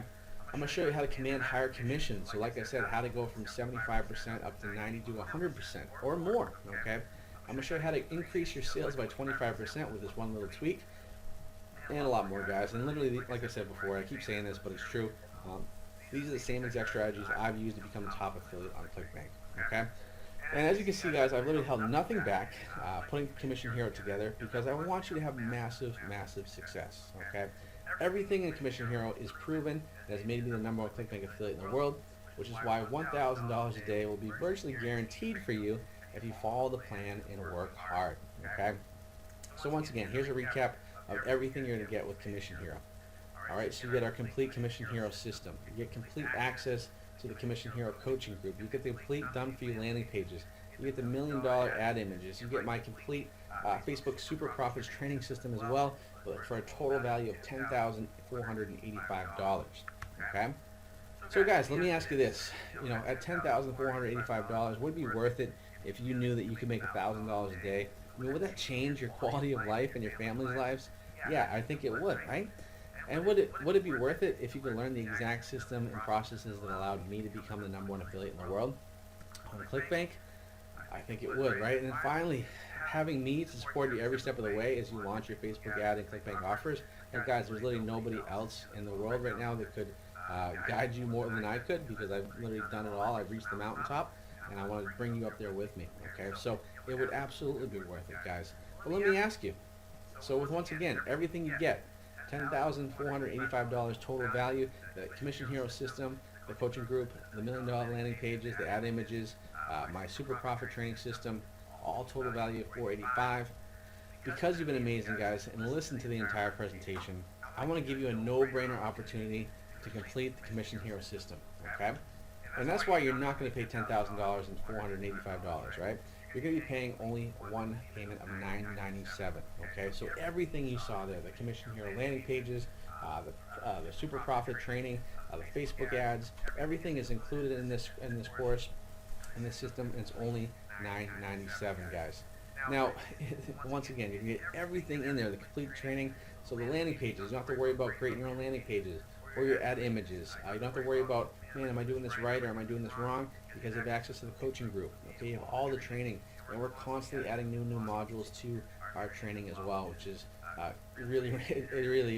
I'm going to show you how to command higher commissions. So like I said, how to go from 75% up to 90 to 100% or more, okay? I'm going to show you how to increase your sales by 25% with this one little tweak, and a lot more, guys. And literally, like I said before, I keep saying this, but it's true. These are the same exact strategies I've used to become a top affiliate on ClickBank, okay? And as you can see, guys, I've literally held nothing back putting Commission Hero together because I want you to have massive, massive success, okay? Everything in Commission Hero is proven and has made me the #1 ClickBank affiliate in the world, which is why $1,000 a day will be virtually guaranteed for you if you follow the plan and work hard, okay? So once again, here's a recap of everything you're going to get with Commission Hero. Alright, so you get our complete Commission Hero system. You get complete access to the Commission Hero coaching group. You get the complete done-for-you landing pages. You get the $1 million ad images. You get my complete Facebook Super Profits training system as well for a total value of $10,485. Okay? So guys, let me ask you this. You know, at $10,485, would it be worth it if you knew that you could make $1,000 a day? I mean, would that change your quality of life and your family's lives? Yeah, I think it would, right? And would it be worth it if you could learn the exact system and processes that allowed me to become the #1 affiliate in the world on ClickBank? I think it would, right? And then finally, having me to support you every step of the way as you launch your Facebook ad and ClickBank offers. And guys, there's literally nobody else in the world right now that could guide you more than I could, because I've literally done it all. I've reached the mountaintop, and I wanted to bring you up there with me, okay? So it would absolutely be worth it, guys. But let me ask you, so with, once again, everything you get, $10,485 total value, the Commission Hero system, the coaching group, the $1 million landing pages, the ad images, my super profit training system, all total value of $485. Because you've been amazing, guys, and listened to the entire presentation, I want to give you a no-brainer opportunity to complete the Commission Hero system, okay? And that's why you're not going to pay $10,000 and $485, right? You're going to be paying only one payment of $997, okay? So everything you saw there, the Commission Hero landing pages, the super profit training, the Facebook ads, everything is included in this course, in this system, and it's only $997, guys. Now, once again, you can get everything in there, the complete training. So the landing pages, you don't have to worry about creating your own landing pages or your ad images. You don't have to worry about, man, am I doing this right or am I doing this wrong? Because you have access to the coaching group. Okay, you have all the training, and we're constantly adding new modules to our training as well, which is it really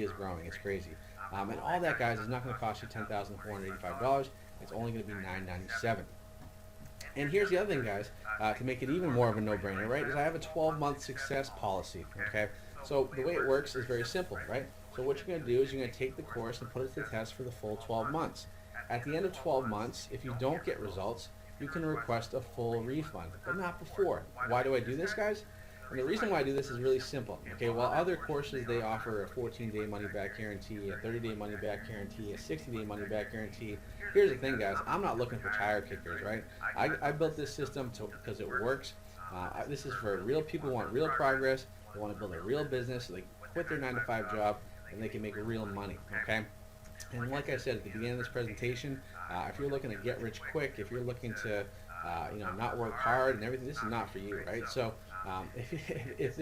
is growing. It's crazy. And all that, guys, is not going to cost you $10,485. It's only going to be $997. And here's the other thing, guys, to make it even more of a no-brainer, right, is I have a 12-month success policy, okay? So the way it works is very simple, right? So what you're going to do is you're going to take the course and put it to the test for the full 12 months. At the end of 12 months, if you don't get results, you can request a full refund, but not before. Why do I do this, guys? And the reason why I do this is really simple, okay? While other courses, they offer a 14-day money-back guarantee, a 30-day money-back guarantee, a 60-day money-back guarantee. Here's the thing, guys. I'm not looking for tire kickers, right? I built this system because it works. This is for real people who want real progress. They want to build a real business, so they quit their 9-to-5 job, and they can make real money, okay? And like I said at the beginning of this presentation, if you're looking to get rich quick, if you're looking to not work hard and everything, this is not for you, right? So if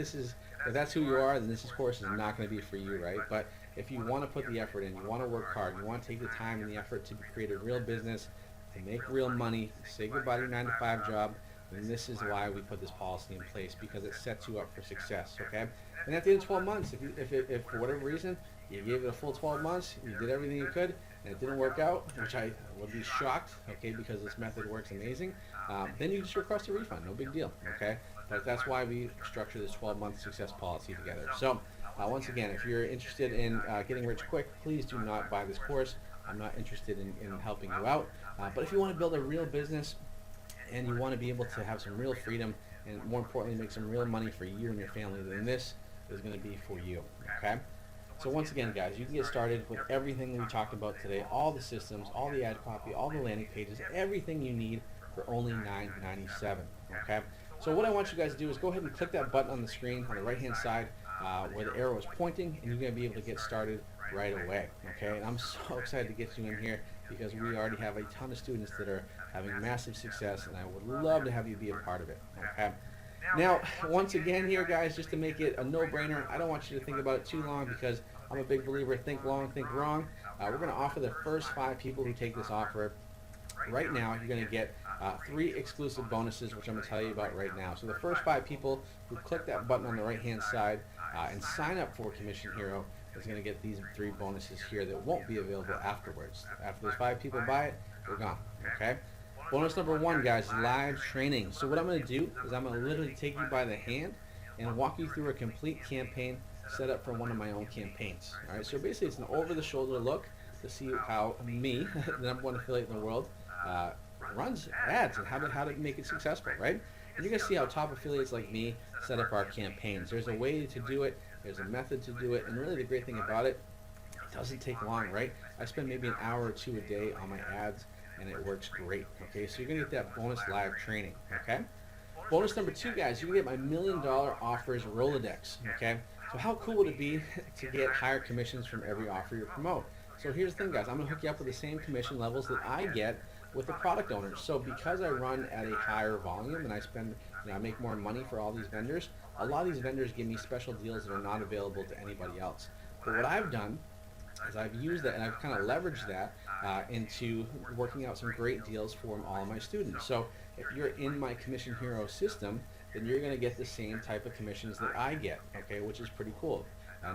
that's who you are, then this course is not going to be for you, right? But if you want to put the effort in, you want to work hard, you want to take the time and the effort to create a real business, to make real money, say goodbye to your 9-to-5 job, then this is why we put this policy in place, because it sets you up for success, okay? And at the end of 12 months, if for whatever reason you gave it a full 12 months, you did everything you could, and it didn't work out, which I would be shocked, okay, because this method works amazing, then you just request a refund, no big deal, okay? But that's why we structure this 12-month success policy together. So, once again, if you're interested in getting rich quick, please do not buy this course. I'm not interested in helping you out. But if you want to build a real business and you want to be able to have some real freedom and, more importantly, make some real money for you and your family, then this is going to be for you, okay? So once again, guys, you can get started with everything we talked about today, all the systems, all the ad copy, all the landing pages, everything you need for only $9.97. Okay. So what I want you guys to do is go ahead and click that button on the screen on the right hand side where the arrow is pointing, and you're going to be able to get started right away. Okay. And I'm so excited to get you in here because we already have a ton of students that are having massive success, and I would love to have you be a part of it. Okay. Now, once again here, guys, just to make it a no-brainer, I don't want you to think about it too long because I'm a big believer, think long, think wrong. We're going to offer the first 5 people who take this offer. Right now, you're going to get 3 exclusive bonuses, which I'm going to tell you about right now. So the first 5 people who click that button on the right-hand side and sign up for Commission Hero is going to get these 3 bonuses here that won't be available afterwards. After those 5 people buy it, they're gone. Okay? Bonus number 1, guys, live training. So what I'm going to do is I'm going to literally take you by the hand and walk you through a complete campaign set up for one of my own campaigns. All right, so basically it's an over-the-shoulder look to see how me, the number 1 affiliate in the world, runs ads and how to make it successful, right? And you're going to see how top affiliates like me set up our campaigns. There's a way to do it, there's a method to do it, and really the great thing about it, it doesn't take long, right? I spend maybe an hour or 2 a day on my ads, and it works great. Okay, so you're going to get that bonus live training. Okay, bonus number 2, guys, you're going to get my $1 million offers Rolodex. Okay, so how cool would it be to get higher commissions from every offer you promote? So here's the thing, guys, I'm going to hook you up with the same commission levels that I get with the product owners. So because I run at a higher volume and I spend, I make more money for all these vendors, a lot of these vendors give me special deals that are not available to anybody else. But what I've done is I've used that and I've kind of leveraged that into working out some great deals for all of my students. So if you're in my Commission Hero system, then you're going to get the same type of commissions that I get, okay, which is pretty cool.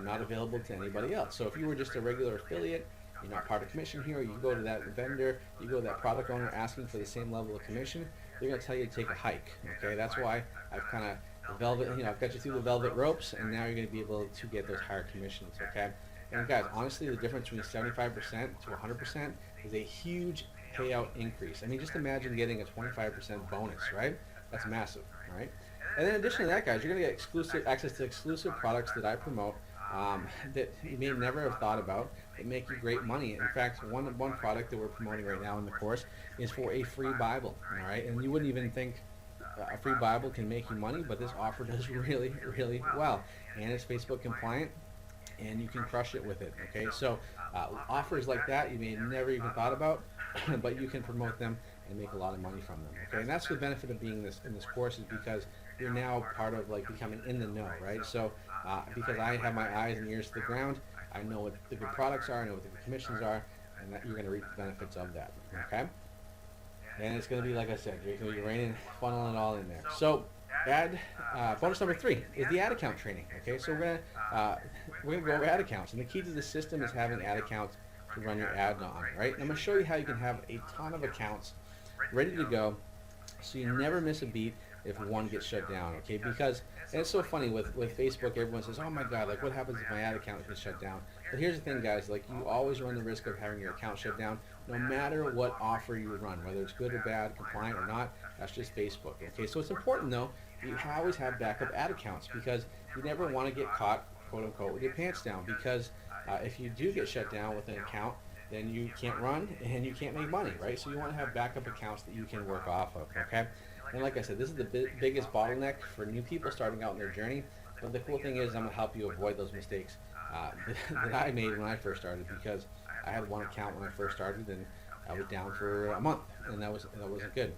Not available to anybody else. So if you were just a regular affiliate, you're not part of Commission Hero, you go to that vendor, you go to that product owner asking for the same level of commission, they're going to tell you to take a hike, okay? That's why I've kind of I've got you through the velvet ropes, and now you're going to be able to get those higher commissions, okay? And guys, honestly, the difference between 75% to 100% is a huge payout increase. I mean, just imagine getting a 25% bonus, right? That's massive, all right? And then in addition to that, guys, you're going to get exclusive access to exclusive products that I promote that you may never have thought about that make you great money. In fact, one product that we're promoting right now in the course is for a free Bible, all right? And you wouldn't even think a free Bible can make you money, but this offer does really, really well. And it's Facebook compliant, and you can crush it with it, okay? So offers like that you may never even thought about, but you can promote them and make a lot of money from them, okay? And that's the benefit of being in this course, is because you're now part of like becoming in the know, right? So because I have my eyes and ears to the ground, I know what the good products are, I know what the good commissions are, and that you're going to reap the benefits of that, okay? And it's going to be, like I said, you're going to be raining, funneling it all in there. So bonus number 3 is the ad account training, okay? So we're going to go over ad accounts, and the key to the system is having ad accounts to run your ad on, right? And I'm going to show you how you can have a ton of accounts ready to go so you never miss a beat if one gets shut down, okay? Because, and it's so funny with Facebook, everyone says, oh my god, like what happens if my ad account gets shut down? But here's the thing, guys, like you always run the risk of having your account shut down no matter what offer you run, whether it's good or bad, compliant or not. That's just Facebook, okay? So it's important though, you always have backup ad accounts, because you never want to get caught, quote unquote, with your pants down, because if you do get shut down with an account, then you can't run and you can't make money, right? So you want to have backup accounts that you can work off of, okay? And like I said, this is the biggest bottleneck for new people starting out in their journey. But the cool thing is I'm going to help you avoid those mistakes that I made when I first started, because I had one account when I first started and I was down for a month, and that wasn't good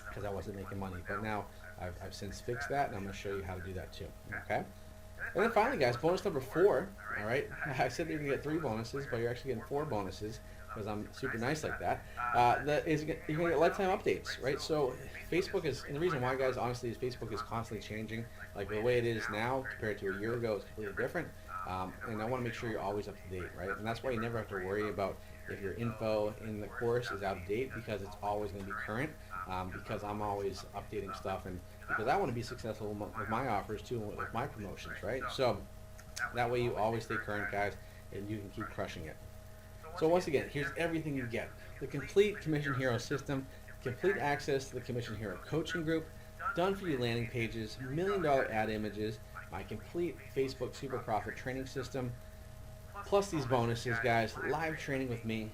because I wasn't making money. But now I've since fixed that, and I'm going to show you how to do that too, okay? And then finally, guys, bonus number 4, all right? I said you're going to get 3 bonuses, but you're actually getting 4 bonuses because I'm super nice like that. You're going to get lifetime updates, right? So Facebook is, and the reason why, guys, honestly, is Facebook is constantly changing. Like the way it is now compared to a year ago is completely different. And I want to make sure you're always up to date, right? And that's why you never have to worry about if your info in the course is out of date, because it's always going to be current, because I'm always updating stuff, and because I want to be successful with my offers too, and with my promotions, right? So that way you always stay current, guys, and you can keep crushing it. So once again, here's everything you get. The complete Commission Hero system, complete access to the Commission Hero coaching group, done for you landing pages, $1 million ad images, my complete Facebook Super Profit training system, plus these bonuses, guys, live training with me,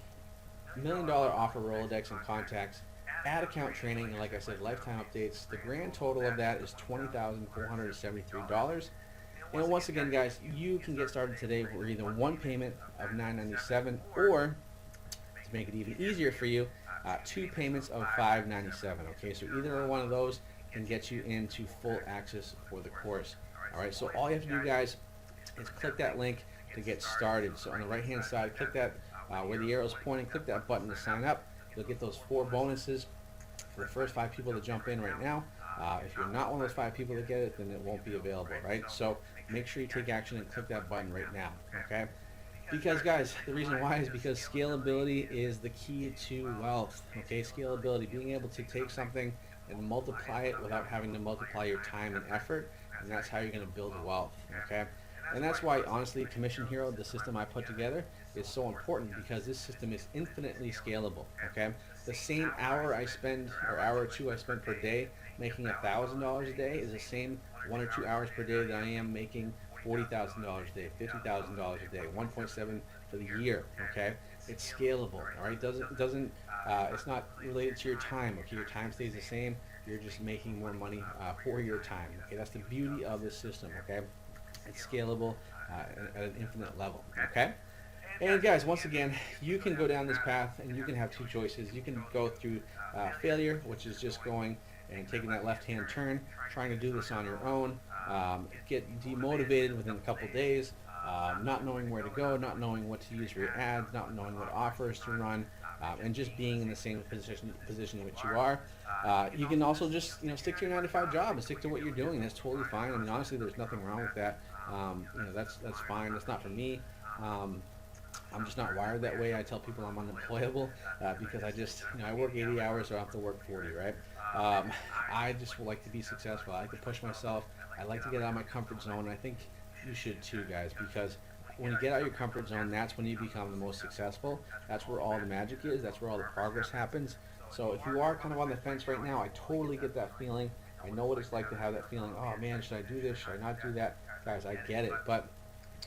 $1 million offer Rolodex and contacts, ad account training, and like I said, lifetime updates. The grand total of that is $20,473. And once again, guys, you can get started today for either one payment of $997, or to make it even easier for you, two payments of $597. Okay, so either one of those can get you into full access for the course. All right, so all you have to do, guys, is click that link to get started. So on the right hand side, click that where the arrow is pointing, click that button to sign up. You'll get those 4 bonuses for the first 5 people to jump in right now. If you're not one of those 5 people that get it, then it won't be available, right? So make sure you take action and click that button right now, okay? Because, guys, the reason why is because scalability is the key to wealth, okay? Scalability, being able to take something and multiply it without having to multiply your time and effort, and that's how you're going to build wealth, okay? And that's why, honestly, Commission Hero, the system I put together, is so important, because this system is infinitely scalable, okay? The same hour I spend, or hour or two I spend per day making $1,000 a day, is the same 1 or 2 hours per day that I am making $40,000 a day, $50,000 a day, 1.7 for the year, okay? It's scalable, all right? It's not related to your time, okay? Your time stays the same. You're just making more money for your time, okay? That's the beauty of this system, okay? It's scalable at an infinite level, okay? And guys, once again, you can go down this path and you can have 2 choices. You can go through failure, which is just going and taking that left-hand turn, trying to do this on your own, get demotivated within a couple days, not knowing where to go, not knowing what to use for your ads, not knowing what offers to run, and just being in the same position in which you are. You can also just stick to your 9-to-5 job and stick to what you're doing. That's totally fine. I mean, honestly, there's nothing wrong with that. That's fine. That's not for me. I'm just not wired that way. I tell people I'm unemployable because I work 80 hours, so I have to work 40, right? I just would like to be successful. I like to push myself. I like to get out of my comfort zone. I think you should too, guys, because when you get out of your comfort zone, that's when you become the most successful. That's where all the magic is. That's where all the progress happens. So if you are kind of on the fence right now, I totally get that feeling. I know what it's like to have that feeling, oh man, should I do this? Should I not do that? Guys, I get it. But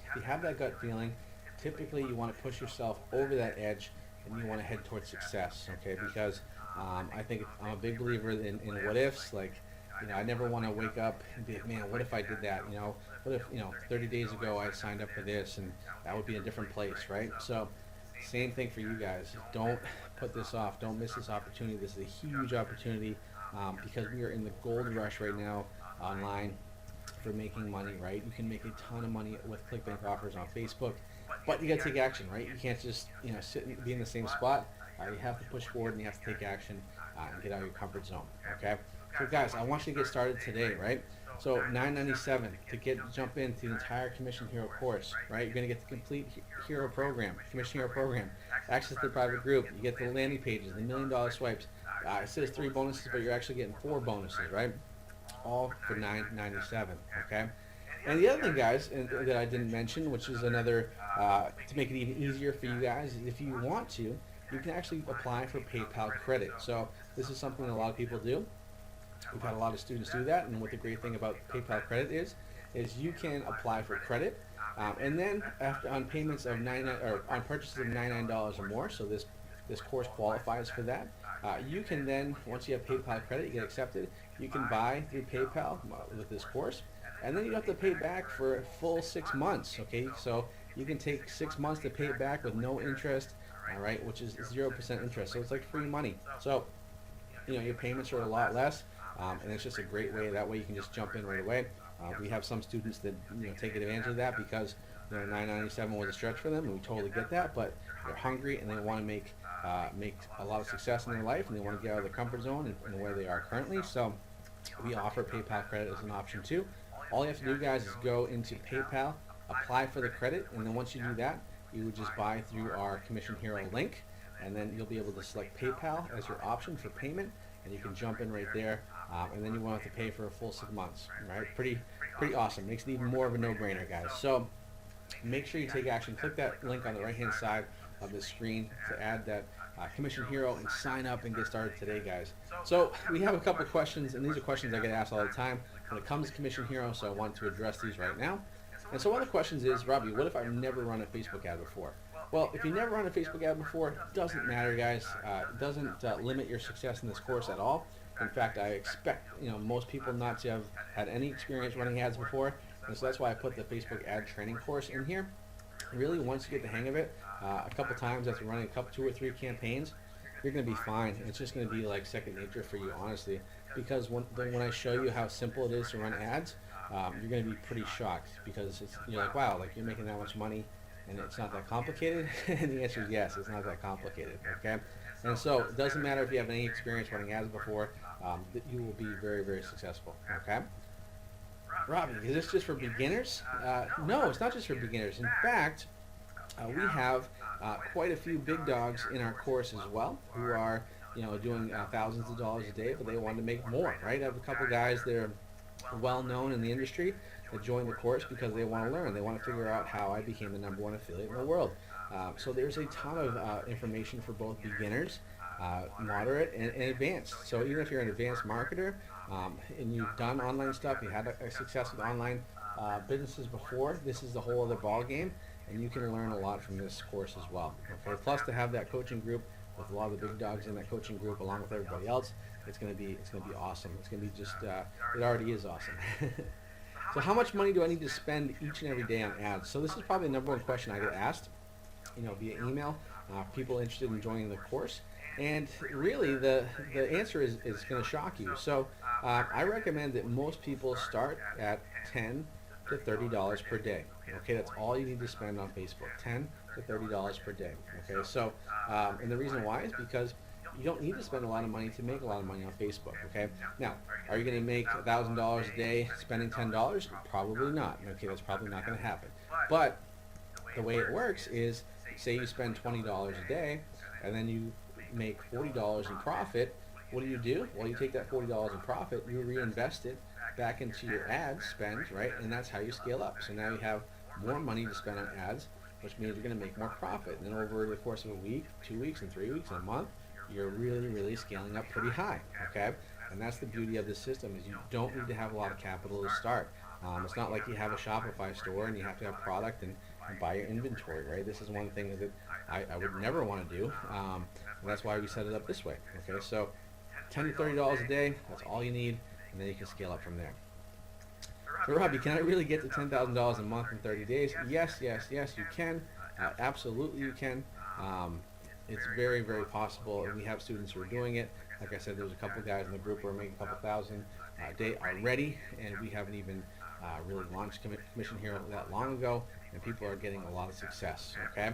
if you have that gut feeling, typically you want to push yourself over that edge and you want to head towards success, okay? Because I think I'm a big believer in what ifs. Like, I never want to wake up and be like, man, what if I did that? What if 30 days ago I signed up for this and that would be a different place, right? So same thing for you guys. Don't put this off. Don't miss this opportunity. This is a huge opportunity because we are in the gold rush right now online for making money, right? You can make a ton of money with ClickBank offers on Facebook, but you got to take action, right? You can't just sit and be in the same spot. You have to push forward and you have to take action and get out of your comfort zone, okay? So guys, I want you to get started today, right? So $997 to jump into the entire Commission Hero course, right? You're going to get the complete Hero program, Commission Hero program, access to the private group. You get the landing pages, the $1 million swipes. It says 3 bonuses, but you're actually getting 4 bonuses, right? All for $997, okay? And the other thing, guys, that I didn't mention, which is another, to make it even easier for you guys, is if you want to, you can actually apply for PayPal credit. So this is something that a lot of people do. We've had a lot of students do that, and what the great thing about PayPal credit is you can apply for credit, and then on payments of on purchases of $99 or more. So this course qualifies for that. You can then, once you have PayPal credit, you get accepted. You can buy through PayPal with this course, and then you have to pay back for a full 6 months. Okay, so you can take 6 months to pay it back with no interest. All right, which is 0% interest. So it's like free money. So your payments are a lot less. And it's just a great way. That way you can just jump in right away. We have some students that take advantage of that because $997 was a stretch for them, and we totally get that. But they're hungry and they want to make a lot of success in their life, and they want to get out of their comfort zone and where they are currently. So we offer PayPal credit as an option too. All you have to do, guys, is go into PayPal, apply for the credit, and then once you do that, you would just buy through our Commission Hero link, and then you'll be able to select PayPal as your option for payment, and you can jump in right there. And then you won't have to pay for a full 6 months, right? Pretty awesome. Makes it even more of a no-brainer, guys. So make sure you take action. Click that link on the right-hand side of the screen to add that Commission Hero and sign up and get started today, guys. So we have a couple questions, and these are questions I get asked all the time when it comes to Commission Hero, so I want to address these right now. And so one of the questions is, Robbie, what if I've never run a Facebook ad before? Well, if you never run a Facebook ad before, it doesn't matter, guys. It doesn't limit your success in this course at all. In fact, I expect most people not to have had any experience running ads before, and so that's why I put the Facebook ad training course in here. Really, once you get the hang of it, a couple times after running two or three campaigns, you're going to be fine. It's just going to be like second nature for you, honestly. Because when I show you how simple it is to run ads, you're going to be pretty shocked because you're like, wow, like you're making that much money and it's not that complicated. And the answer is yes, it's not that complicated. Okay, and so it doesn't matter if you have any experience running ads before, that you will be very, very successful. Okay. Robbie, is this just for beginners? No, it's not just for beginners. In fact, we have quite a few big dogs in our course as well who are, doing thousands of dollars a day, but they want to make more, right? I have a couple guys that are well known in the industry that joined the course because they want to learn. They want to figure out how I became the #1 affiliate in the world. So there's a ton of information for both beginners, moderate, and advanced. So even if you're an advanced marketer and you've done online stuff, you had a success with online businesses before, this is the whole other ball game, and you can learn a lot from this course as well. Okay, plus to have that coaching group with a lot of the big dogs in that coaching group along with everybody else, it's gonna be awesome. It's gonna be just it already is awesome. So how much money do I need to spend each and every day on ads? So this is probably the #1 question I get asked, via email. People interested in joining the course. And really, the answer is going to shock you. So I recommend that most people start at $10 to $30 per day. Okay, that's all you need to spend on Facebook, $10 to $30 per day. Okay, so and the reason why is because you don't need to spend a lot of money to make a lot of money on Facebook. Okay, now are you going to make $1,000 a day spending $10? Probably not. Okay, that's probably not going to happen. But the way it works is, say you spend $20 a day, and then you make $40 in profit. What do? Well, you take that $40 in profit, you reinvest it back into your ad spend, right? And that's how you scale up. So now you have more money to spend on ads, which means you're going to make more profit. And then over the course of a week, 2 weeks, and 3 weeks, and a month, you're really, really scaling up pretty high. Okay, and that's the beauty of this system, is you don't need to have a lot of capital to start. It's not like you have a Shopify store and you have to have product and buy your inventory, right? This is one thing that I would never want to do, and that's why we set it up this way. Okay, so $10 to $30 a day, that's all you need, and then you can scale up from there. So Robbie, can I really get to $10,000 a month in 30 days? Yes, you can. Absolutely you can. It's very, very possible, and we have students who are doing it. Like I said, there's a couple guys in the group who are making a couple thousand a day already, and we haven't even really launched commission here that long ago, and people are getting a lot of success. Okay,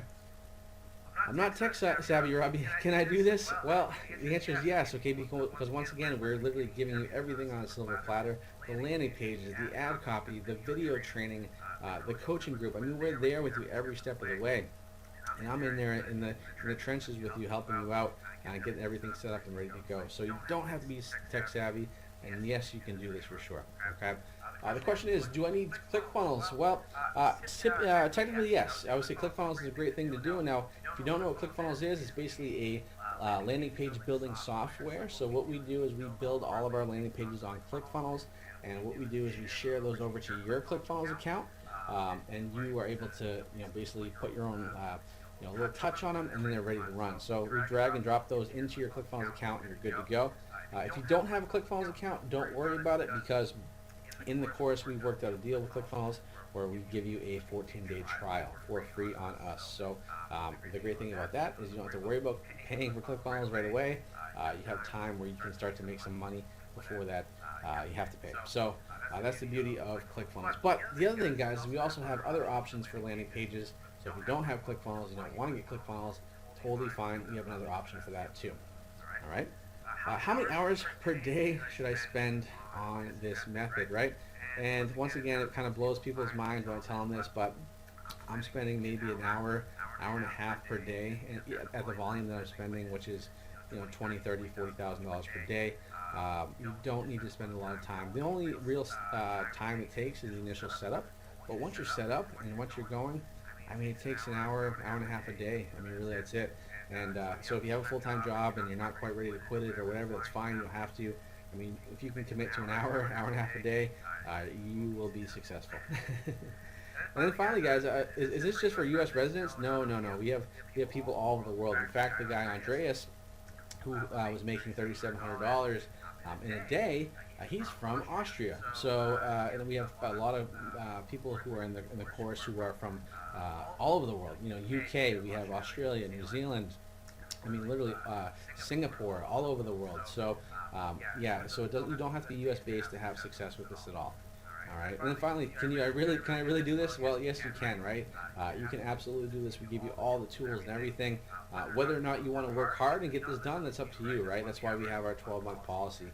I'm not tech savvy, Robbie. Can I do this? Well, the answer is yes. Okay, because once again, we're literally giving you everything on a silver platter: the landing pages, the ad copy, the video training, the coaching group. I mean, we're there with you every step of the way. And I'm in there in the trenches with you, helping you out and getting everything set up and ready to go. So you don't have to be tech savvy, and yes, you can do this for sure. Okay. The question is, do I need ClickFunnels? Well, technically yes. I would say ClickFunnels is a great thing to do. Now, if you don't know what ClickFunnels is, it's basically a landing page building software. So what we do is we build all of our landing pages on ClickFunnels, and what we do is we share those over to your ClickFunnels account, and you are able to basically put your own little touch on them, and then they're ready to run. So we drag and drop those into your ClickFunnels account, and you're good to go. If you don't have a ClickFunnels account, don't worry about it, because in the course we've worked out a deal with ClickFunnels where we give you a 14-day trial for free on us. So the great thing about that is you don't have to worry about paying for ClickFunnels right away. You have time where you can start to make some money before that you have to pay. So that's the beauty of ClickFunnels. But the other thing, guys, is we also have other options for landing pages. So if you don't have ClickFunnels, you don't want to get ClickFunnels, totally fine. We have another option for that too. All right. How many hours per day should I spend on this method, right? And once again, it kind of blows people's minds when I tell them this, but I'm spending maybe an hour and a half per day at the volume that I'm spending, which is $20,000, $30,000, $40,000 per day. You don't need to spend a lot of time. The only real time it takes is the initial setup. But once you're set up and once you're going, I mean, it takes an hour and a half a day. I mean, really, that's it. And so if you have a full-time job and you're not quite ready to quit it or whatever, that's fine. You don't have to. I mean, if you can commit to an hour and a half a day, you will be successful. And then finally, guys, is this just for U.S. residents? No, no, no. We have people all over the world. In fact, the guy Andreas, who was making $3,700 in a day, he's from Austria. So, and we have a lot of people who are in the course who are from all over the world. You know, UK, we have Australia, New Zealand. I mean, literally Singapore, all over the world. So, yeah, so you don't have to be U.S. based to have success with this at all. All right, and then finally, can I really do this? Well, yes, you can, right? You can absolutely do this. We give you all the tools and everything. Whether or not you want to work hard and get this done, that's up to you, right? That's why we have our 12-month policy.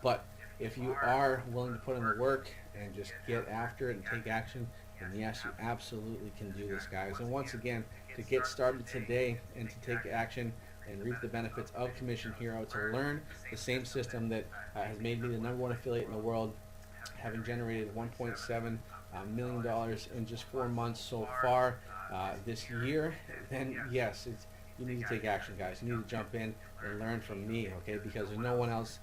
But if you are willing to put in the work and just get after it and take action, then yes, you absolutely can do this, guys. And once again, to get started today and to take action and reap the benefits of Commission Hero, to learn the same system that has made me the #1 affiliate in the world, having generated $1.7 million in just 4 months so far this year, then yes, you need to take action, guys. You need to jump in and learn from me, okay? Because there's no one else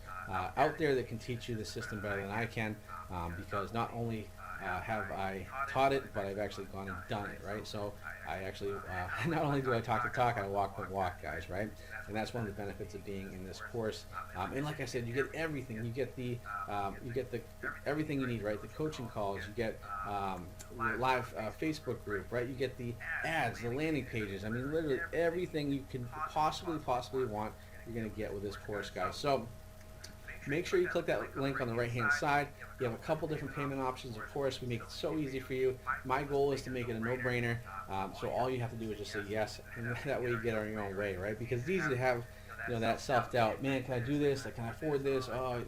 out there that can teach you the system better than I can, because not only have I taught it, but I've actually gone and done it, right? So I actually, not only do I talk the talk, I walk the walk, guys, right? And that's one of the benefits of being in this course. And like I said, you get everything. You get the everything you need, right? The coaching calls. You get the live Facebook group, right? You get the ads, the landing pages. I mean, literally everything you can possibly want, you're going to get with this course, guys. So make sure you click that link on the right-hand side. You have a couple different payment options. Of course, we make it so easy for you. My goal is to make it a no-brainer. So all you have to do is just say yes, and that way you get on your own way, right? Because it's easy to have, that self-doubt. Man, can I do this? Like, can I afford this? Oh,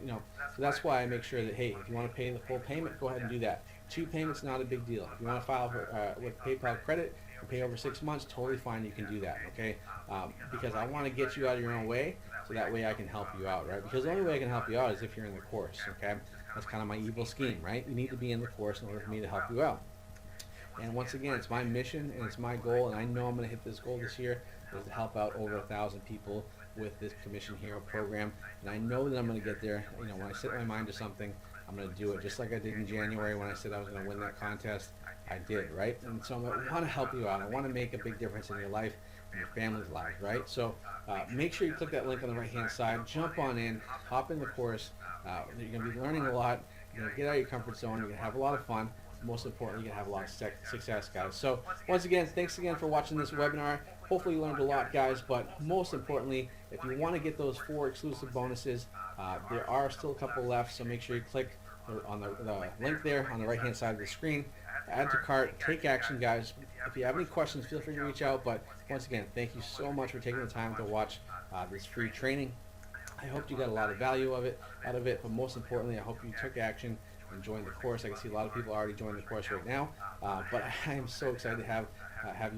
So that's why I make sure that, hey, if you want to pay the full payment, go ahead and do that. 2 payments, not a big deal. If you want to file for, with PayPal credit and pay over 6 months, totally fine. You can do that, okay? Because I want to get you out of your own way, so that way I can help you out, right? Because the only way I can help you out is if you're in the course, okay? That's kind of my evil scheme, right? You need to be in the course in order for me to help you out. And once again, it's my mission and it's my goal, and I know I'm going to hit this goal this year, is to help out over 1,000 people with this Commission Hero program. And I know that I'm going to get there. When I set my mind to something, I'm going to do it. Just like I did in January when I said I was going to win that contest, I did, right? And so I want to help you out. I want to make a big difference in your life and your family's lives, right? So make sure you click that link on the right-hand side. Jump on in. Hop in the course. You're going to be learning a lot. You're going to get out of your comfort zone. You're going to have a lot of fun. Most importantly, you're going to have a lot of success, guys. So once again, thanks again for watching this webinar. Hopefully you learned a lot, guys, but most importantly, if you want to get those 4 exclusive bonuses, there are still a couple left, so make sure you click on the link there on the right-hand side of the screen. Add to cart, take action, guys. If you have any questions, feel free to reach out, but once again, thank you so much for taking the time to watch this free training. I hope you got a lot of value out of it, but most importantly, I hope you took action and join the course. I can see a lot of people already joined the course right now, but I am so excited to have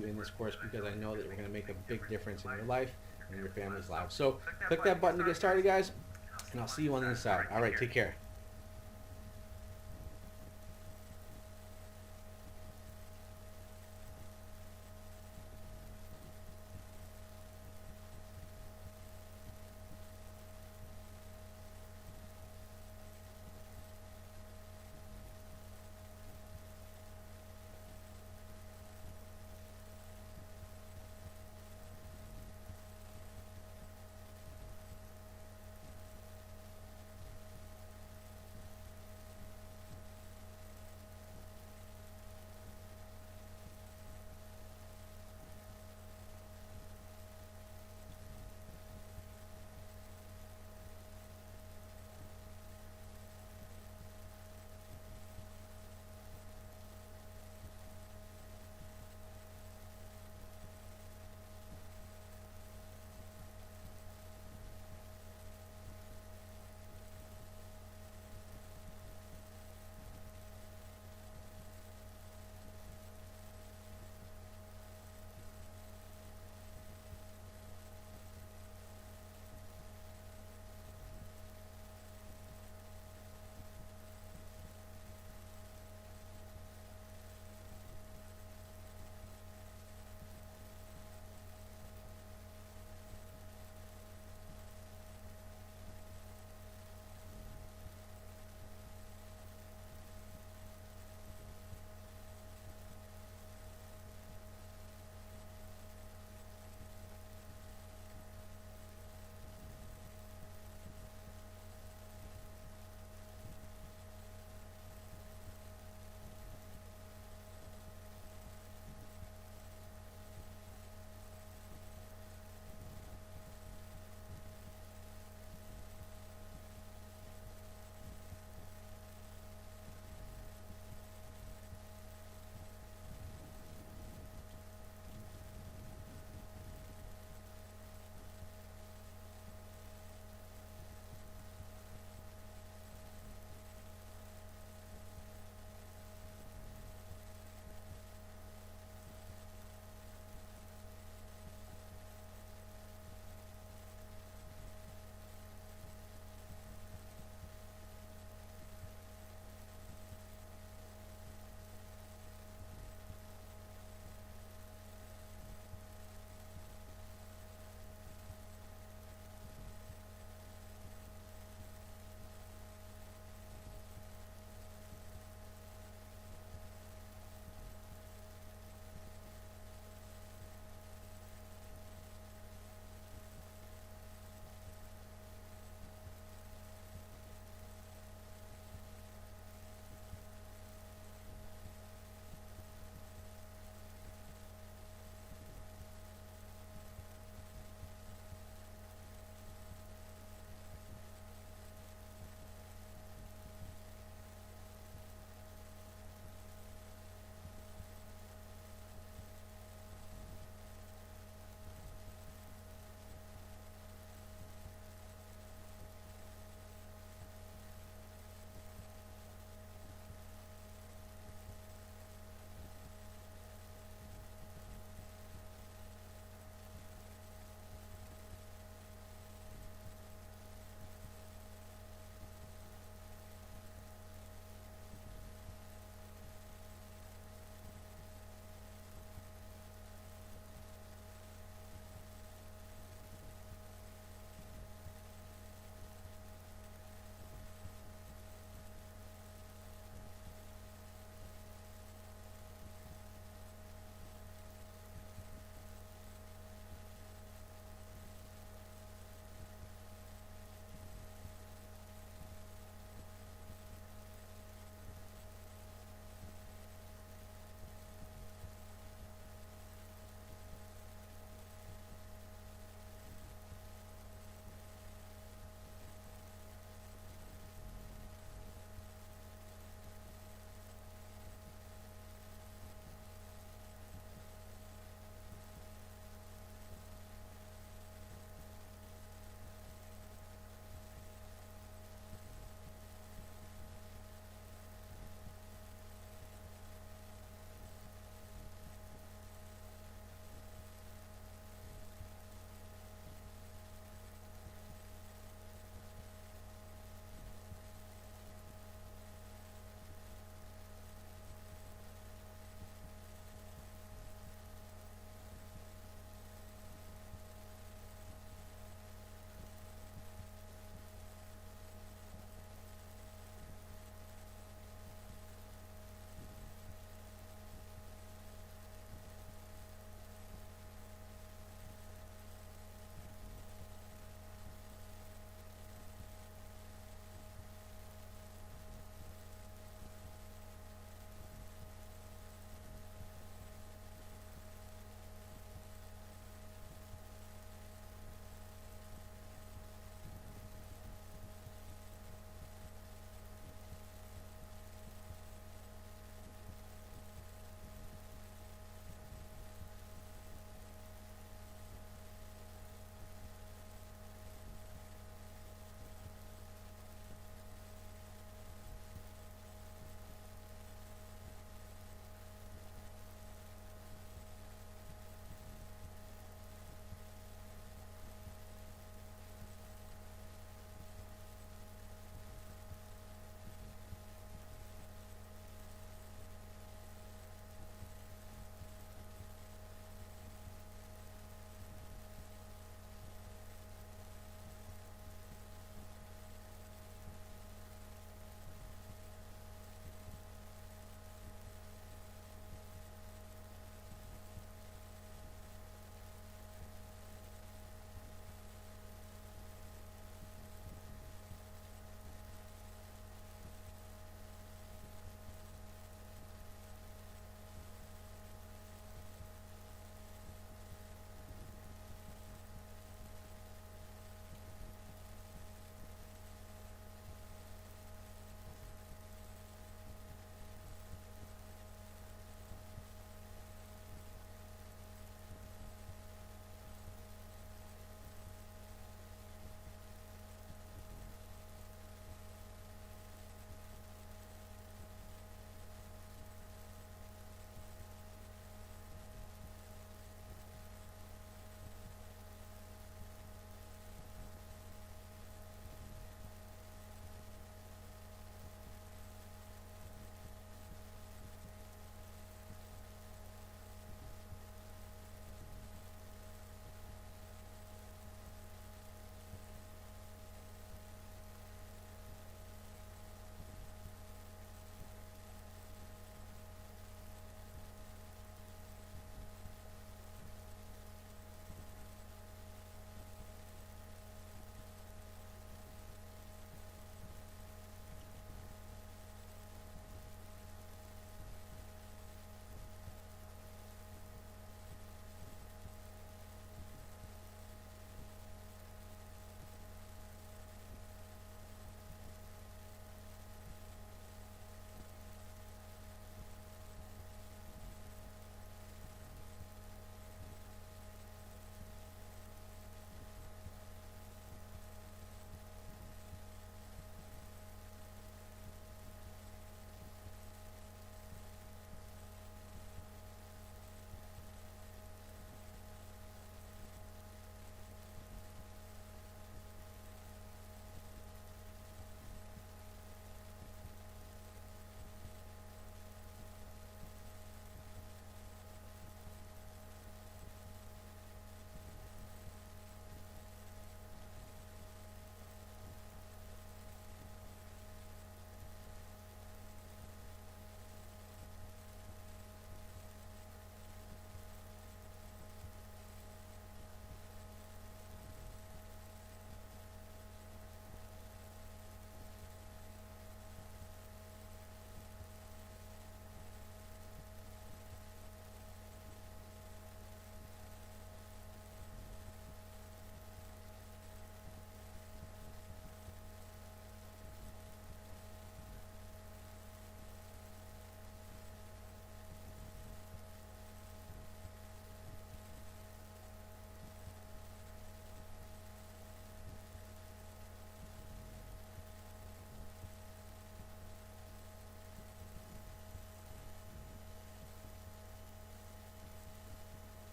you in this course, because I know that you're going to make a big difference in your life and your family's lives. So click that button to get started, guys, and I'll see you on the inside. All right, take care.